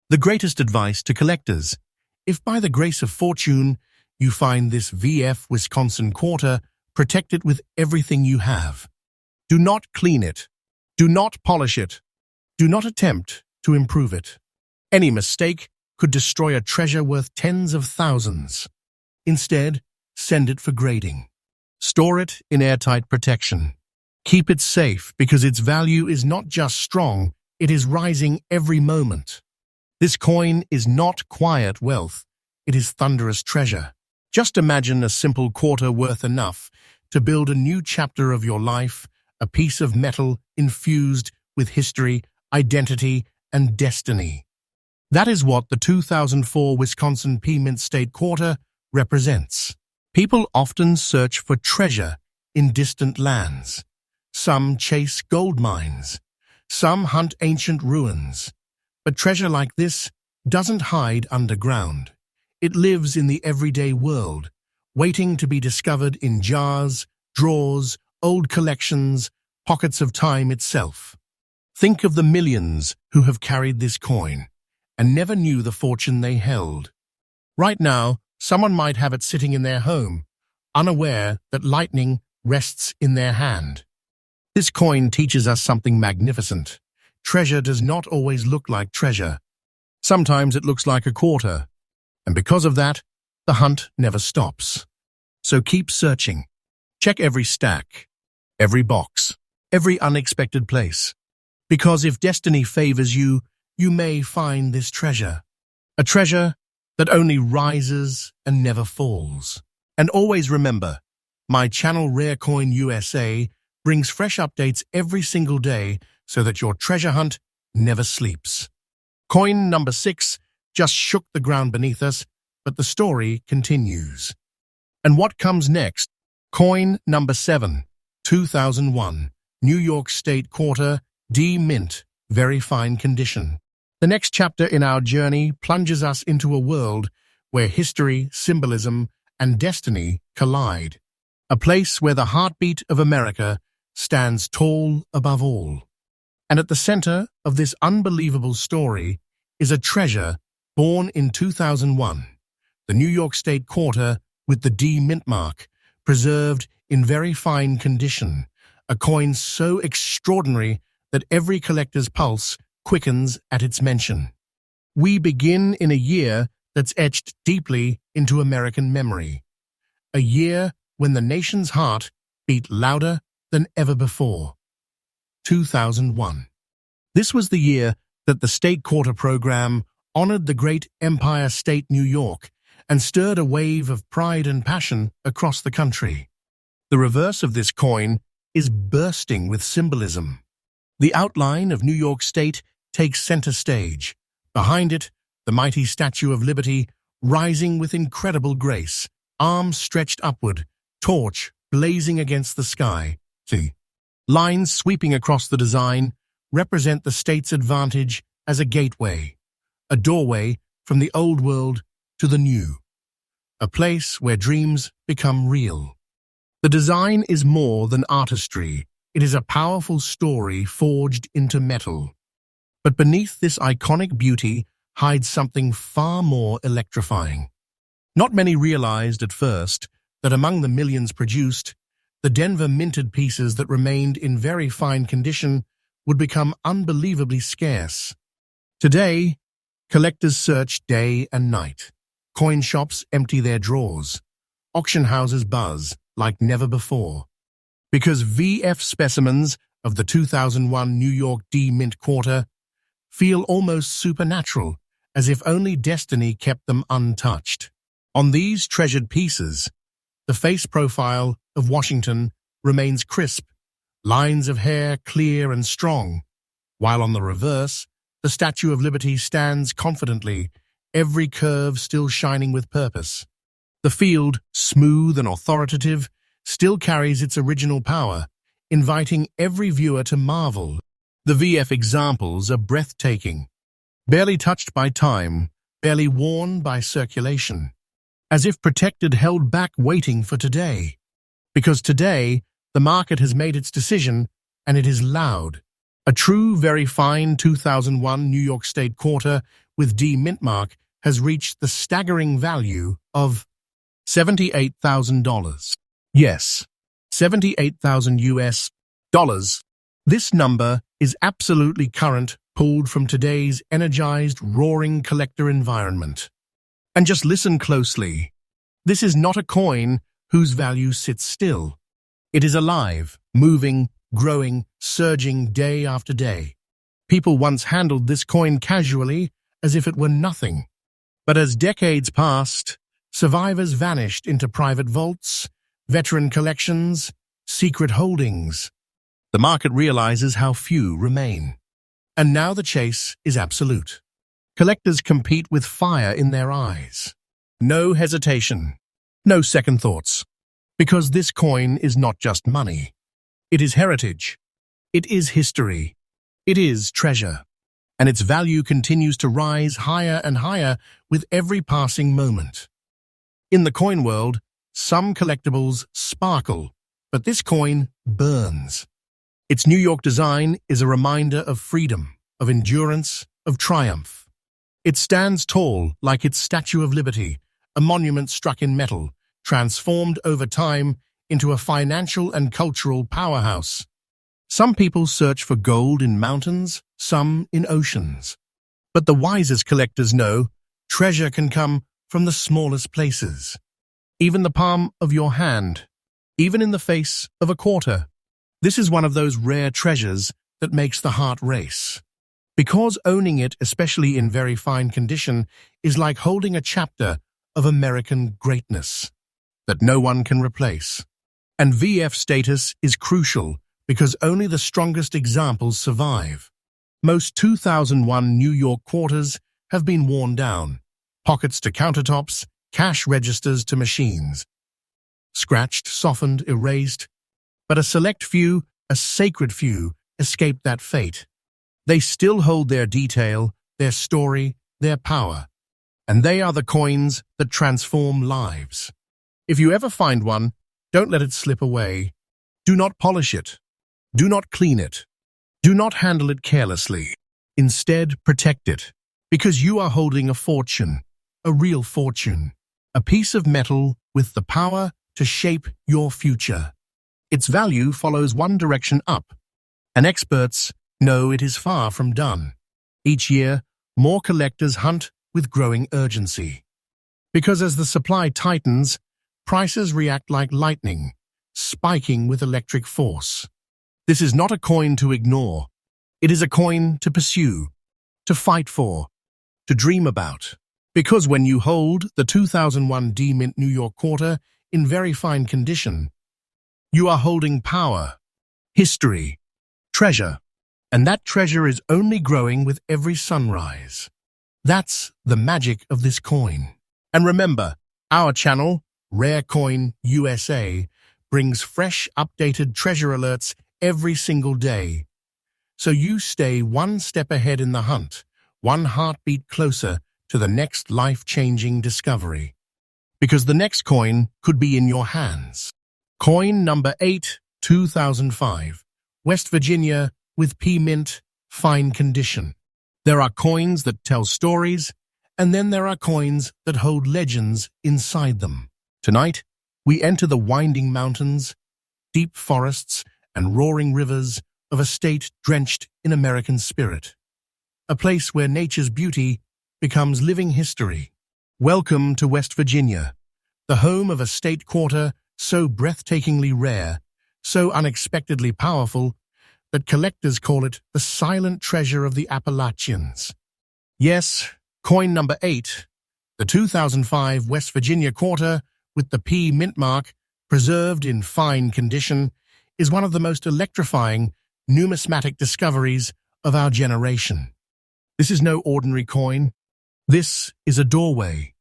The greatest advice to collectors: if by the grace of fortune you find this VF Wisconsin quarter, protect it with everything you have. Do not clean it. Do not polish it. Do not attempt to improve it. Any mistake could destroy a treasure worth tens of thousands. Instead, send it for grading. Store it in airtight protection. Keep it safe because its value is not just strong, it is rising every moment. This coin is not quiet wealth, it is thunderous treasure. Just imagine a simple quarter worth enough to build a new chapter of your life, a piece of metal infused with history, identity, and destiny. That is what the 2004 Wisconsin Mint State Quarter represents. People often search for treasure in distant lands. Some chase gold mines. Some hunt ancient ruins. But treasure like this doesn't hide underground. It lives in the everyday world, waiting to be discovered in jars, drawers, old collections, pockets of time itself. Think of the millions who have carried this coin and never knew the fortune they held. Right now, someone might have it sitting in their home, unaware that lightning rests in their hand. This coin teaches us something magnificent. Treasure does not always look like treasure. Sometimes it looks like a quarter. And because of that, the hunt never stops. So keep searching. Check every stack, every box, every unexpected place. Because if destiny favors you, you may find this treasure. A treasure that only rises and never falls. And always remember, my channel Rare Coin USA brings fresh updates every single day so that your treasure hunt never sleeps. Coin number 6 just shook the ground beneath us, but the story continues. And what comes next? Coin number 7, 2001, New York State Quarter, D Mint, very fine condition. The next chapter in our journey plunges us into a world where history, symbolism, and destiny collide. A place where the heartbeat of America stands tall above all. And at the center of this unbelievable story is a treasure born in 2001, the New York State Quarter with the D mint mark, preserved in very fine condition, a coin so extraordinary that every collector's pulse quickens at its mention. We begin in a year that's etched deeply into American memory, a year when the nation's heart beat louder than ever before. 2001. This was the year that the State Quarter program honored the great Empire State New York and stirred a wave of pride and passion across the country. The reverse of this coin is bursting with symbolism. The outline of New York State takes center stage. Behind it, the mighty Statue of Liberty rising with incredible grace, arms stretched upward, torch blazing against the sky. Lines sweeping across the design represent the state's advantage as a gateway, a doorway from the old world to the new, a place where dreams become real. The design is more than artistry. It is a powerful story forged into metal. But beneath this iconic beauty hides something far more electrifying. Not many realized at first that among the millions produced, the Denver minted pieces that remained in very fine condition would become unbelievably scarce. Today, collectors search day and night. Coin shops empty their drawers. Auction houses buzz like never before. Because VF specimens of the 2001 New York D Mint Quarter feel almost supernatural, as if only destiny kept them untouched. On these treasured pieces, the face profile of Washington remains crisp, lines of hair clear and strong, while on the reverse, the Statue of Liberty stands confidently, every curve still shining with purpose. The field, smooth and authoritative, still carries its original power, inviting every viewer to marvel. The VF examples are breathtaking, barely touched by time, barely worn by circulation. as if protected, held back, waiting for today. Because today, the market has made its decision, and it is loud. A true, very fine 2001 New York State quarter with D mint mark has reached the staggering value of $78,000. Yes, 78,000 US dollars. This number is absolutely current, pulled from today's energized, roaring collector environment. And just listen closely. This is not a coin whose value sits still. It is alive, moving, growing, surging day after day. People once handled this coin casually, as if it were nothing. But as decades passed, survivors vanished into private vaults, veteran collections, secret holdings. The market realizes how few remain. And now the chase is absolute. Collectors compete with fire in their eyes. No hesitation, no second thoughts. Because this coin is not just money. It is heritage. It is history. It is treasure. And its value continues to rise higher and higher with every passing moment. In the coin world, some collectibles sparkle, but this coin burns. Its New York design is a reminder of freedom, of endurance, of triumph. It stands tall like its Statue of Liberty, a monument struck in metal, transformed over time into a financial and cultural powerhouse. Some people search for gold in mountains, some in oceans. But the wisest collectors know treasure can come from the smallest places. Even the palm of your hand, even in the face of a quarter. This is one of those rare treasures that makes the heart race. Because owning it, especially in very fine condition, is like holding a chapter of American greatness that no one can replace. And VF status is crucial because only the strongest examples survive. Most 2001 New York quarters have been worn down, pockets to countertops, cash registers to machines. Scratched, softened, erased. But a select few, a sacred few, escape that fate. They still hold their detail, their story, their power. And they are the coins that transform lives. If you ever find one, don't let it slip away. Do not polish it. Do not clean it. Do not handle it carelessly. Instead, protect it. Because you are holding a fortune, a real fortune. A piece of metal with the power to shape your future. Its value follows one direction up, and experts know it is far from done. Each year, more collectors hunt with growing urgency. Because as the supply tightens, prices react like lightning, spiking with electric force. This is not a coin to ignore. It is a coin to pursue, to fight for, to dream about. Because when you hold the 2001 D Mint New York quarter in very fine condition, you are holding power, history, treasure, and that treasure is only growing with every sunrise. That's the magic of this coin. And remember, our channel, Rare Coin USA, brings fresh, updated treasure alerts every single day. So you stay one step ahead in the hunt, one heartbeat closer to the next life-changing discovery. Because the next coin could be in your hands. Coin number 8, 2005, West Virginia with P Mint, fine condition. There are coins that tell stories, and then there are coins that hold legends inside them. Tonight, we enter the winding mountains, deep forests, and roaring rivers of a state drenched in American spirit. A place where nature's beauty becomes living history. Welcome to West Virginia, the home of a state quarter so breathtakingly rare, so unexpectedly powerful, that collectors call it the silent treasure of the Appalachians. Yes, coin number 8, the 2005 West Virginia quarter with the P mint mark, preserved in fine condition, is one of the most electrifying numismatic discoveries of our generation. This is no ordinary coin. This is a doorway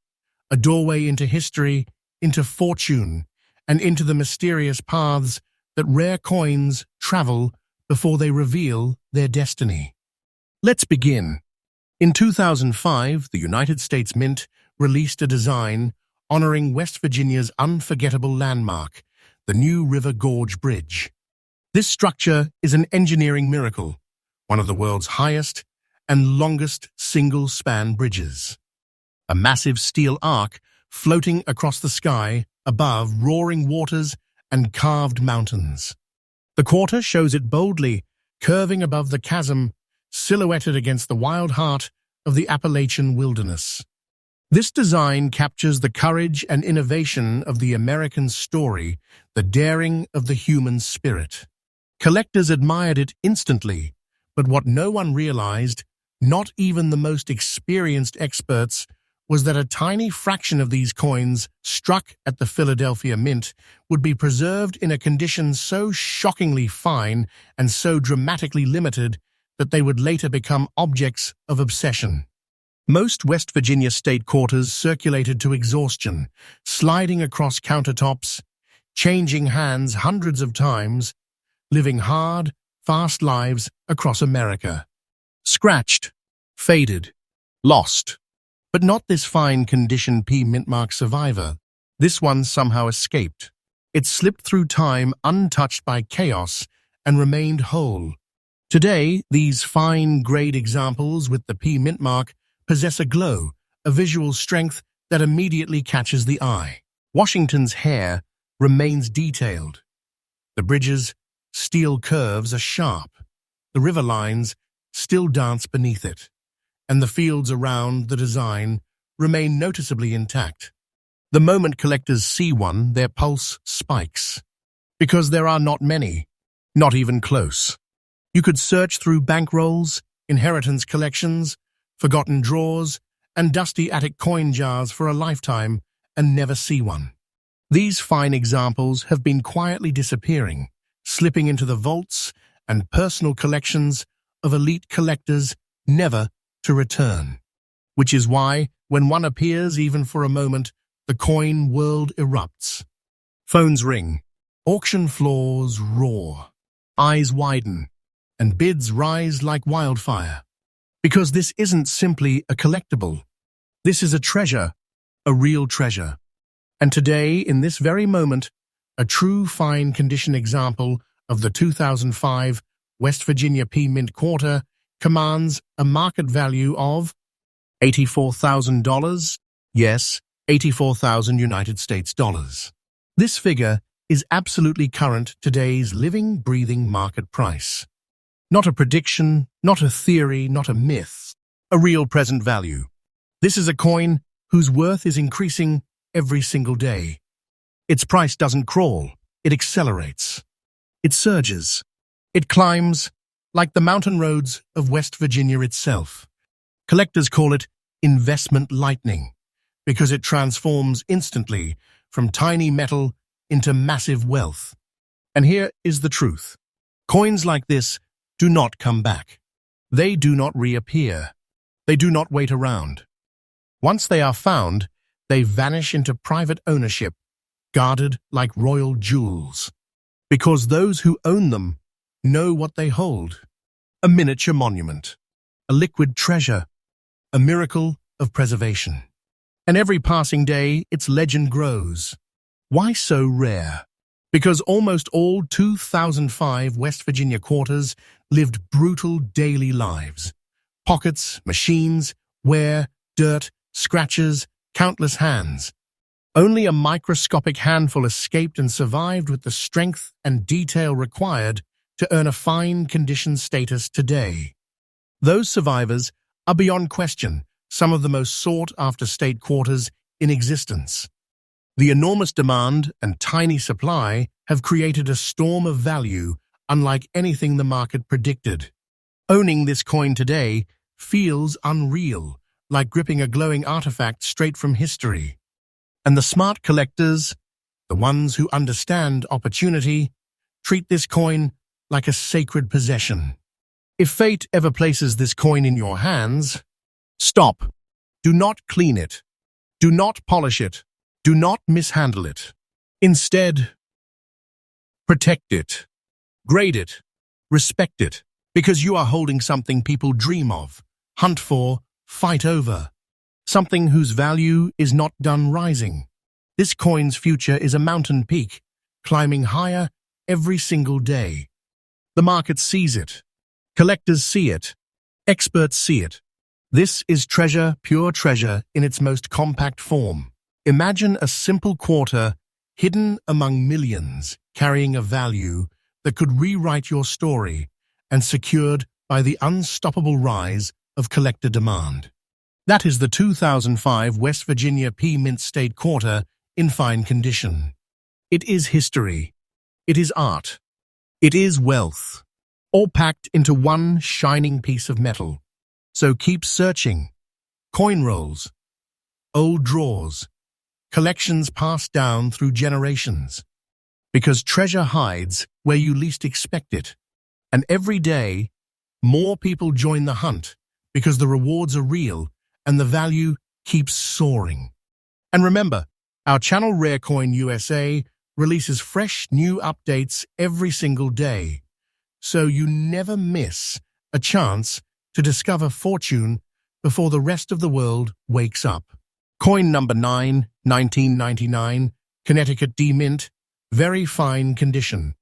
into history, into fortune, and into the mysterious paths that rare coins travel before they reveal their destiny. Let's begin. In 2005, the United States Mint released a design honoring West Virginia's unforgettable landmark, the New River Gorge Bridge. This structure is an engineering miracle, one of the world's highest and longest single-span bridges. A massive steel arc floating across the sky above roaring waters and carved mountains. The quarter shows it boldly, curving above the chasm, silhouetted against the wild heart of the Appalachian wilderness. This design captures the courage and innovation of the American story, the daring of the human spirit. Collectors admired it instantly, but what no one realized, not even the most experienced experts, was that a tiny fraction of these coins struck at the Philadelphia Mint would be preserved in a condition so shockingly fine and so dramatically limited that they would later become objects of obsession. Most West Virginia state quarters circulated to exhaustion, sliding across countertops, changing hands hundreds of times, living hard, fast lives across America. Scratched, faded, lost. But not this fine condition P mintmark survivor. This one somehow escaped. It slipped through time untouched by chaos and remained whole. Today, these fine-grade examples with the P mintmark possess a glow, a visual strength that immediately catches the eye. Washington's hair remains detailed. The bridge's steel curves are sharp. The river lines still dance beneath it, and the fields around the design remain noticeably intact. The moment collectors see one, their pulse spikes, because there are not many, not even close. You could search through bankrolls, inheritance collections, forgotten drawers, and dusty attic coin jars for a lifetime and never see one. These fine examples have been quietly disappearing, slipping into the vaults and personal collections of elite collectors, never to return. Which is why, when one appears even for a moment, the coin world erupts. Phones ring, auction floors roar, eyes widen, and bids rise like wildfire. Because this isn't simply a collectible. This is a treasure, a real treasure. And today, in this very moment, a true fine condition example of the 2005 West Virginia P Mint quarter commands a market value of $84,000. Yes, 84,000 United States dollars. This figure is absolutely current today's living, breathing market price. Not a prediction, not a theory, not a myth, a real present value. This is a coin whose worth is increasing every single day. Its price doesn't crawl, it accelerates. It surges. It climbs like the mountain roads of West Virginia itself. Collectors call it investment lightning because it transforms instantly from tiny metal into massive wealth. And here is the truth. Coins like this do not come back. They do not reappear. They do not wait around. Once they are found, they vanish into private ownership, guarded like royal jewels. Because those who own them know what they hold. A miniature monument, a liquid treasure, a miracle of preservation. And every passing day, its legend grows. Why so rare? Because almost all 2005 West Virginia quarters lived brutal daily lives. Pockets, machines, wear, dirt, scratches, countless hands. Only a microscopic handful escaped and survived with the strength and detail required to earn a fine condition status today. Those survivors are beyond question some of the most sought-after state quarters in existence. The enormous demand and tiny supply have created a storm of value unlike anything the market predicted. Owning this coin today feels unreal, like gripping a glowing artifact straight from history. And the smart collectors, the ones who understand opportunity, treat this coin like a sacred possession. If fate ever places this coin in your hands, stop. Do not clean it. Do not polish it. Do not mishandle it. Instead, protect it. Grade it. Respect it. Because you are holding something people dream of, hunt for, fight over. Something whose value is not done rising. This coin's future is a mountain peak, climbing higher every single day. The market sees it. Collectors see it. Experts see it. This is treasure, pure treasure, in its most compact form. Imagine a simple quarter hidden among millions, carrying a value that could rewrite your story and secured by the unstoppable rise of collector demand. That is the 2005 West Virginia P. Mint State Quarter in fine condition. It is history. It is art. It is wealth, all packed into one shining piece of metal. So keep searching. Coin rolls, old drawers, collections passed down through generations. Because treasure hides where you least expect it. And every day, more people join the hunt because the rewards are real and the value keeps soaring. And remember, our channel Rare Coin USA releases fresh new updates every single day, so you never miss a chance to discover fortune before the rest of the world wakes up. Coin number 9, 1999, Connecticut D Mint, very fine condition.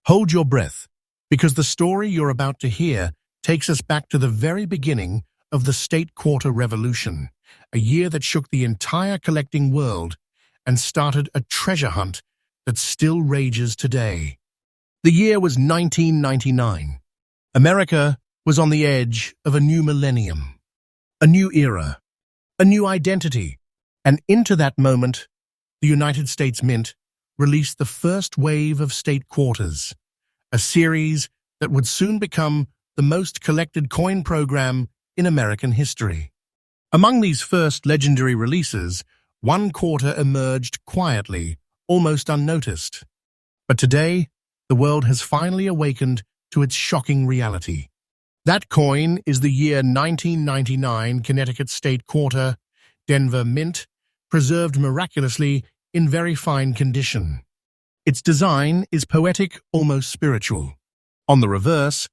Hold your breath, because the story you're about to hear takes us back to the very beginning of the State Quarter Revolution, a year that shook the entire collecting world and started a treasure hunt that still rages today. The year was 1999. America was on the edge of a new millennium, a new era, a new identity, and into that moment, the United States Mint released the first wave of state quarters, a series that would soon become the most collected coin program in American history. Among these first legendary releases, one quarter emerged quietly, almost unnoticed. But today, the world has finally awakened to its shocking reality. That coin is the year 1999 Connecticut State Quarter, Denver Mint, preserved miraculously in very fine condition. Its design is poetic, almost spiritual. On the reverse,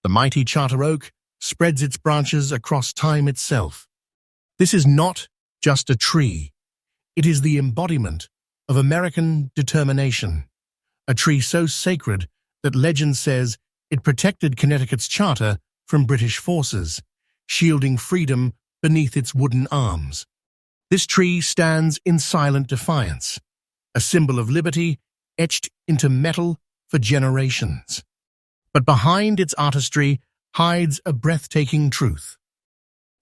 the mighty charter oak spreads its branches across time itself. This is not just a tree. It is the embodiment of American determination, a tree so sacred that legend says it protected Connecticut's charter from British forces, shielding freedom beneath its wooden arms. This tree stands in silent defiance, a symbol of liberty etched into metal for generations. But behind its artistry hides a breathtaking truth.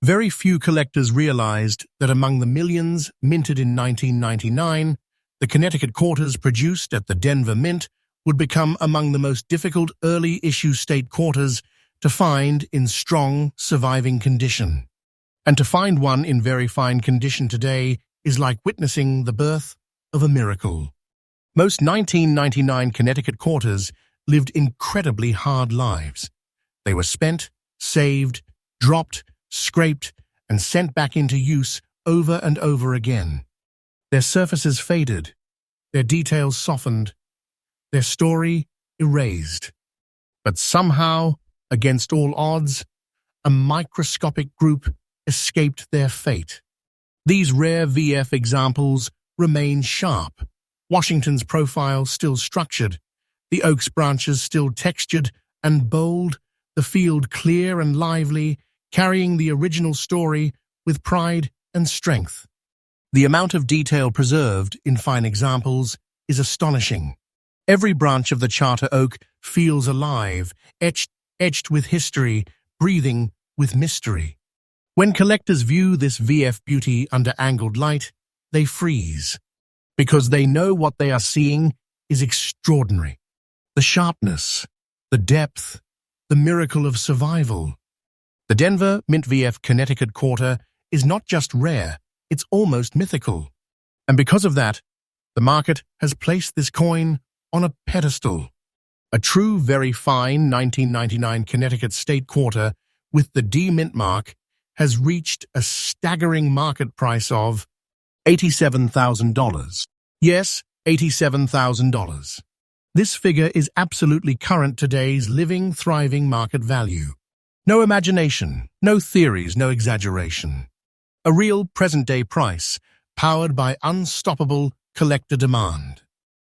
Very few collectors realized that among the millions minted in 1999, the Connecticut quarters produced at the Denver Mint would become among the most difficult early-issue state quarters to find in strong, surviving condition. And to find one in very fine condition today is like witnessing the birth of a miracle. Most 1999 Connecticut quarters lived incredibly hard lives. They were spent, saved, dropped, scraped, and sent back into use over and over again. Their surfaces faded, their details softened, their story erased. But somehow, against all odds, a microscopic group escaped their fate. These rare VF examples remain sharp, Washington's profile still structured, the oak's branches still textured and bold, the field clear and lively, carrying the original story with pride and strength. The amount of detail preserved in fine examples is astonishing. Every branch of the charter oak feels alive, etched with history, breathing with mystery. When collectors view this VF beauty under angled light, they freeze, because they know what they are seeing is extraordinary. The sharpness, the depth, the miracle of survival. The Denver Mint VF Connecticut quarter is not just rare, it's almost mythical. And because of that, the market has placed this coin on a pedestal. A true very fine 1999 Connecticut State Quarter with the D Mint mark has reached a staggering market price of $87,000. Yes, $87,000. This figure is absolutely current today's living, thriving market value. No imagination, no theories, no exaggeration. A real present-day price, powered by unstoppable collector demand.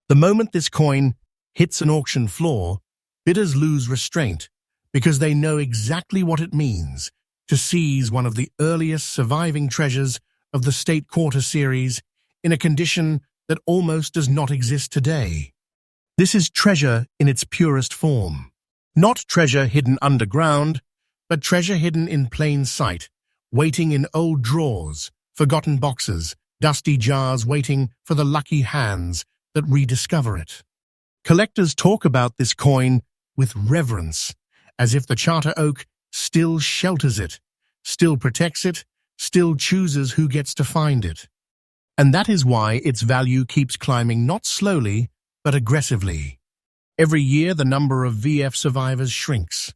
The moment this coin hits an auction floor, bidders lose restraint because they know exactly what it means to seize one of the earliest surviving treasures of the State Quarter series in a condition that almost does not exist today. This is treasure in its purest form. Not treasure hidden underground, but treasure hidden in plain sight, waiting in old drawers, forgotten boxes, dusty jars waiting for the lucky hands that rediscover it. Collectors talk about this coin with reverence, as if the charter oak still shelters it, still protects it, still chooses who gets to find it. And that is why its value keeps climbing not slowly, but aggressively. Every year the number of VF survivors shrinks.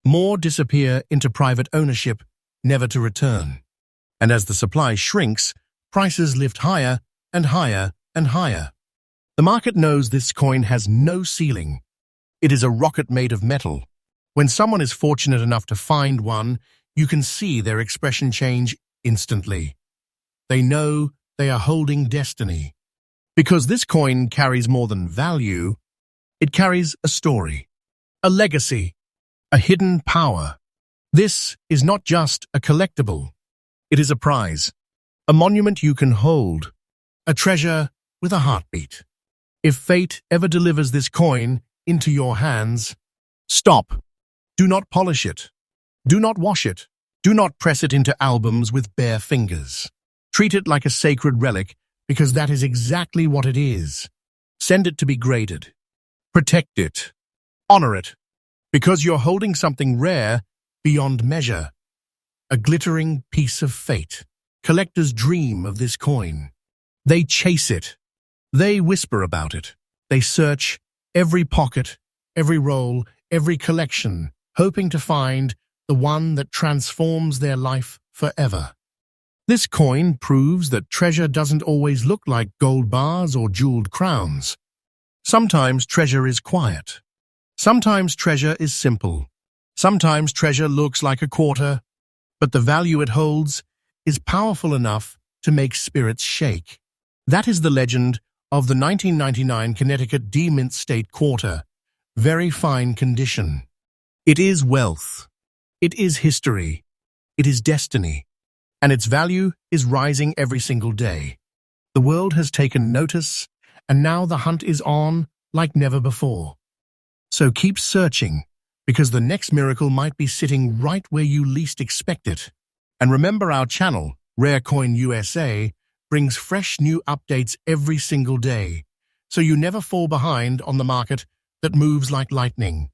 More disappear into private ownership, never to return. And as the supply shrinks, prices lift higher and higher and higher. The market knows this coin has no ceiling. It is a rocket made of metal. When someone is fortunate enough to find one, you can see their expression change instantly. They know they are holding destiny. Because this coin carries more than value, it carries a story, a legacy, a hidden power. This is not just a collectible. It is a prize, a monument you can hold, a treasure with a heartbeat. If fate ever delivers this coin into your hands, stop. Do not polish it. Do not wash it. Do not press it into albums with bare fingers. Treat it like a sacred relic, because that is exactly what it is. Send it to be graded. Protect it. Honor it. Because you're holding something rare beyond measure. A glittering piece of fate. Collectors dream of this coin. They chase it. They whisper about it. They search every pocket, every roll, every collection, hoping to find the one that transforms their life forever. This coin proves that treasure doesn't always look like gold bars or jeweled crowns. Sometimes treasure is quiet. Sometimes treasure is simple. Sometimes treasure looks like a quarter, but the value it holds is powerful enough to make spirits shake. That is the legend of the 1999 Connecticut D Mint State Quarter. Very fine condition. It is wealth. It is history. It is destiny. And its value is rising every single day. The world has taken notice, and now the hunt is on like never before. So keep searching, because the next miracle might be sitting right where you least expect it. And remember, our channel, Rare Coin USA, brings fresh new updates every single day, so you never fall behind on the market that moves like lightning.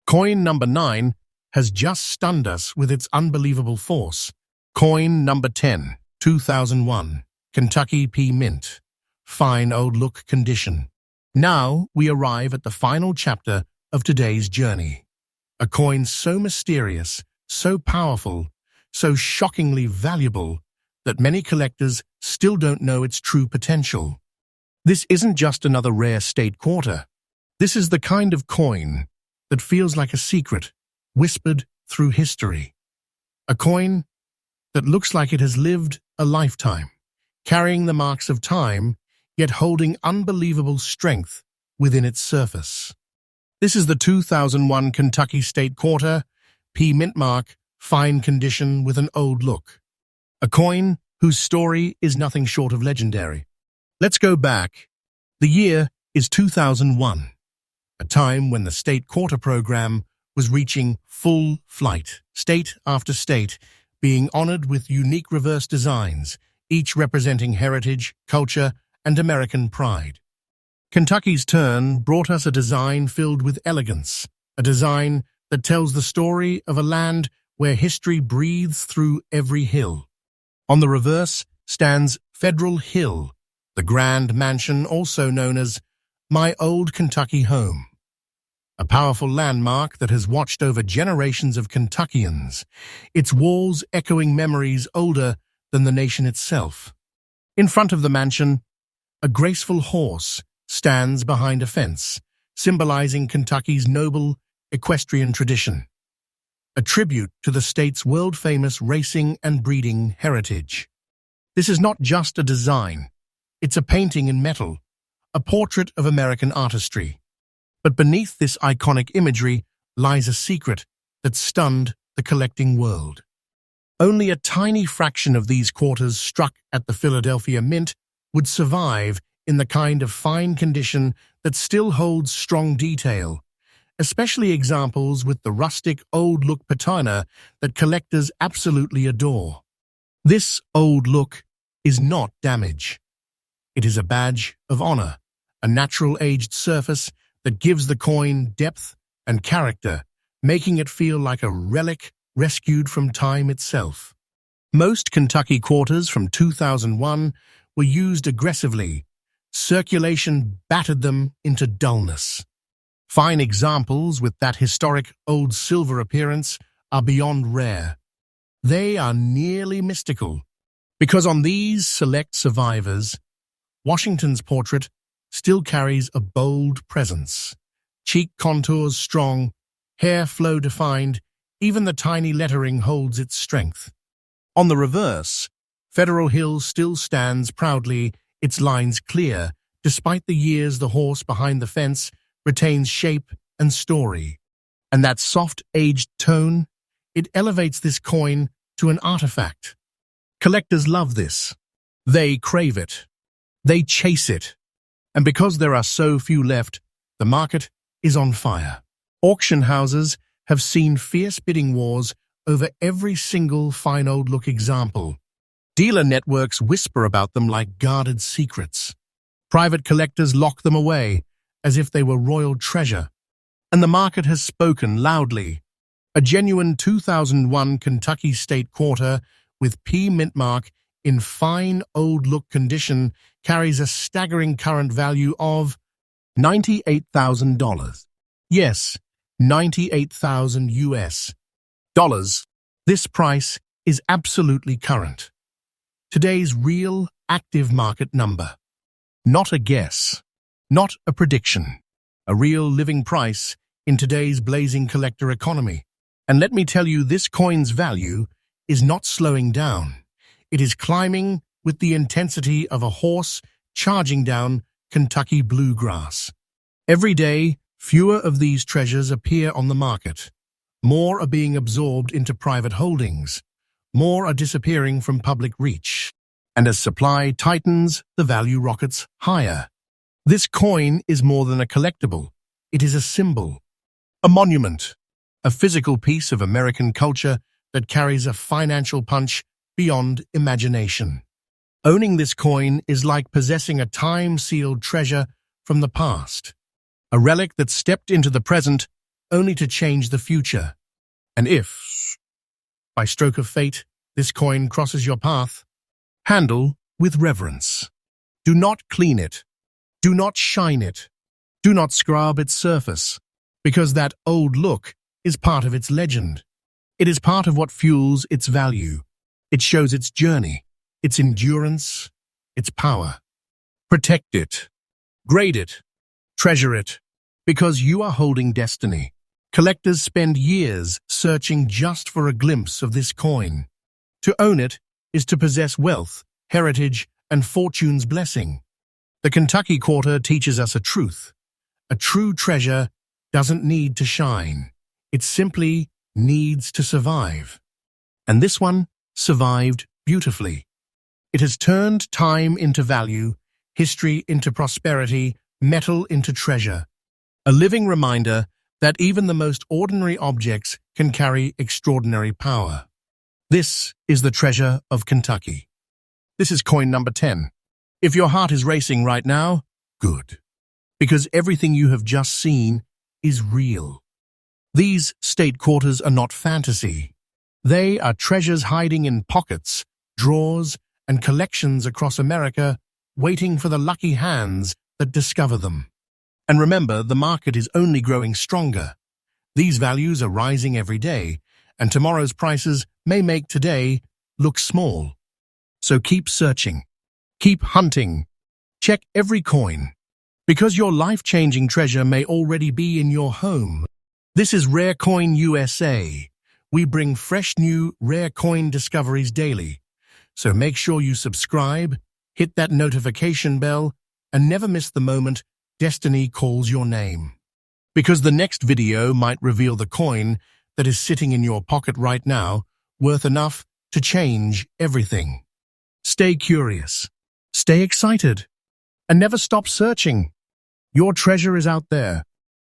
Coin number 9 has just stunned us with its unbelievable force. Coin number 10, 2001, Kentucky P Mint. Fine old look condition. Now we arrive at the final chapter of today's journey. A coin so mysterious, so powerful, so shockingly valuable that many collectors still don't know its true potential. This isn't just another rare state quarter. This is the kind of coin that feels like a secret, whispered through history. A coin that looks like it has lived a lifetime, carrying the marks of time, yet holding unbelievable strength within its surface. This is the 2001 Kentucky State Quarter, P Mint Mark, fine condition with an old look. A coin whose story is nothing short of legendary. Let's go back. The year is 2001, a time when the State Quarter program was reaching full flight, state after state, being honored with unique reverse designs, each representing heritage, culture, and American pride. Kentucky's turn brought us a design filled with elegance, a design that tells the story of a land where history breathes through every hill. On the reverse stands Federal Hill, the grand mansion also known as My Old Kentucky Home. A powerful landmark that has watched over generations of Kentuckians, its walls echoing memories older than the nation itself. In front of the mansion, a graceful horse stands behind a fence, symbolizing Kentucky's noble equestrian tradition, a tribute to the state's world-famous racing and breeding heritage. This is not just a design, It's a painting in metal, a portrait of American artistry. But beneath this iconic imagery lies a secret that stunned the collecting world. Only a tiny fraction of these quarters struck at the Philadelphia Mint would survive in the kind of fine condition that still holds strong detail, especially examples with the rustic old-look patina that collectors absolutely adore. This old look is not damage. It is a badge of honor, a natural aged surface that gives the coin depth and character, making it feel like a relic rescued from time itself. Most Kentucky quarters from 2001 were used aggressively. Circulation battered them into dullness. Fine examples with that historic old silver appearance are beyond rare. They are nearly mystical, because on these select survivors, Washington's portrait still carries a bold presence. Cheek contours strong, hair flow defined, even the tiny lettering holds its strength. On the reverse, Federal Hill still stands proudly, its lines clear, despite the years the horse behind the fence retains shape and story. And that soft, aged tone, it elevates this coin to an artifact. Collectors love this. They crave it. They chase it. And because there are so few left, the market is on fire. Auction houses have seen fierce bidding wars over every single fine old look example. Dealer networks whisper about them like guarded secrets. Private collectors lock them away as if they were royal treasure. And the market has spoken loudly. A genuine 2001 Kentucky State quarter with P mintmark in fine old look condition carries a staggering current value of $98,000. Yes, 98,000 US dollars. This price is absolutely current. Today's real, active market number. Not a guess, not a prediction. A real living price in today's blazing collector economy. And let me tell you, this coin's value is not slowing down. It is climbing with the intensity of a horse charging down Kentucky bluegrass. Every day, fewer of these treasures appear on the market. More are being absorbed into private holdings. More are disappearing from public reach. And as supply tightens, the value rockets higher. This coin is more than a collectible. It is a symbol, a monument, a physical piece of American culture that carries a financial punch beyond imagination. Owning this coin is like possessing a time-sealed treasure from the past, a relic that stepped into the present only to change the future. And if, by stroke of fate, this coin crosses your path, handle with reverence. Do not clean it. Do not shine it. Do not scrub its surface, because that old look is part of its legend. It is part of what fuels its value. It shows its journey, its endurance, its power. Protect it. Grade it. Treasure it. Because you are holding destiny. Collectors spend years searching just for a glimpse of this coin. To own it is to possess wealth, heritage, and fortune's blessing. The Kentucky quarter teaches us a truth. A true treasure doesn't need to shine. It simply needs to survive. And this one survived beautifully. It has turned time into value, history into prosperity, metal into treasure. A living reminder that even the most ordinary objects can carry extraordinary power. This is the treasure of Kentucky. This is coin number 10. If your heart is racing right now, good. Because everything you have just seen is real. These state quarters are not fantasy. They are treasures hiding in pockets, drawers, and collections across America, waiting for the lucky hands that discover them. And remember, the market is only growing stronger. These values are rising every day, and tomorrow's prices may make today look small. So keep searching. Keep hunting. Check every coin. Because your life-changing treasure may already be in your home. This is Rare Coin USA. We bring fresh new rare coin discoveries daily. So make sure you subscribe, hit that notification bell, and never miss the moment destiny calls your name. Because the next video might reveal the coin that is sitting in your pocket right now, worth enough to change everything. Stay curious, stay excited, and never stop searching. Your treasure is out there,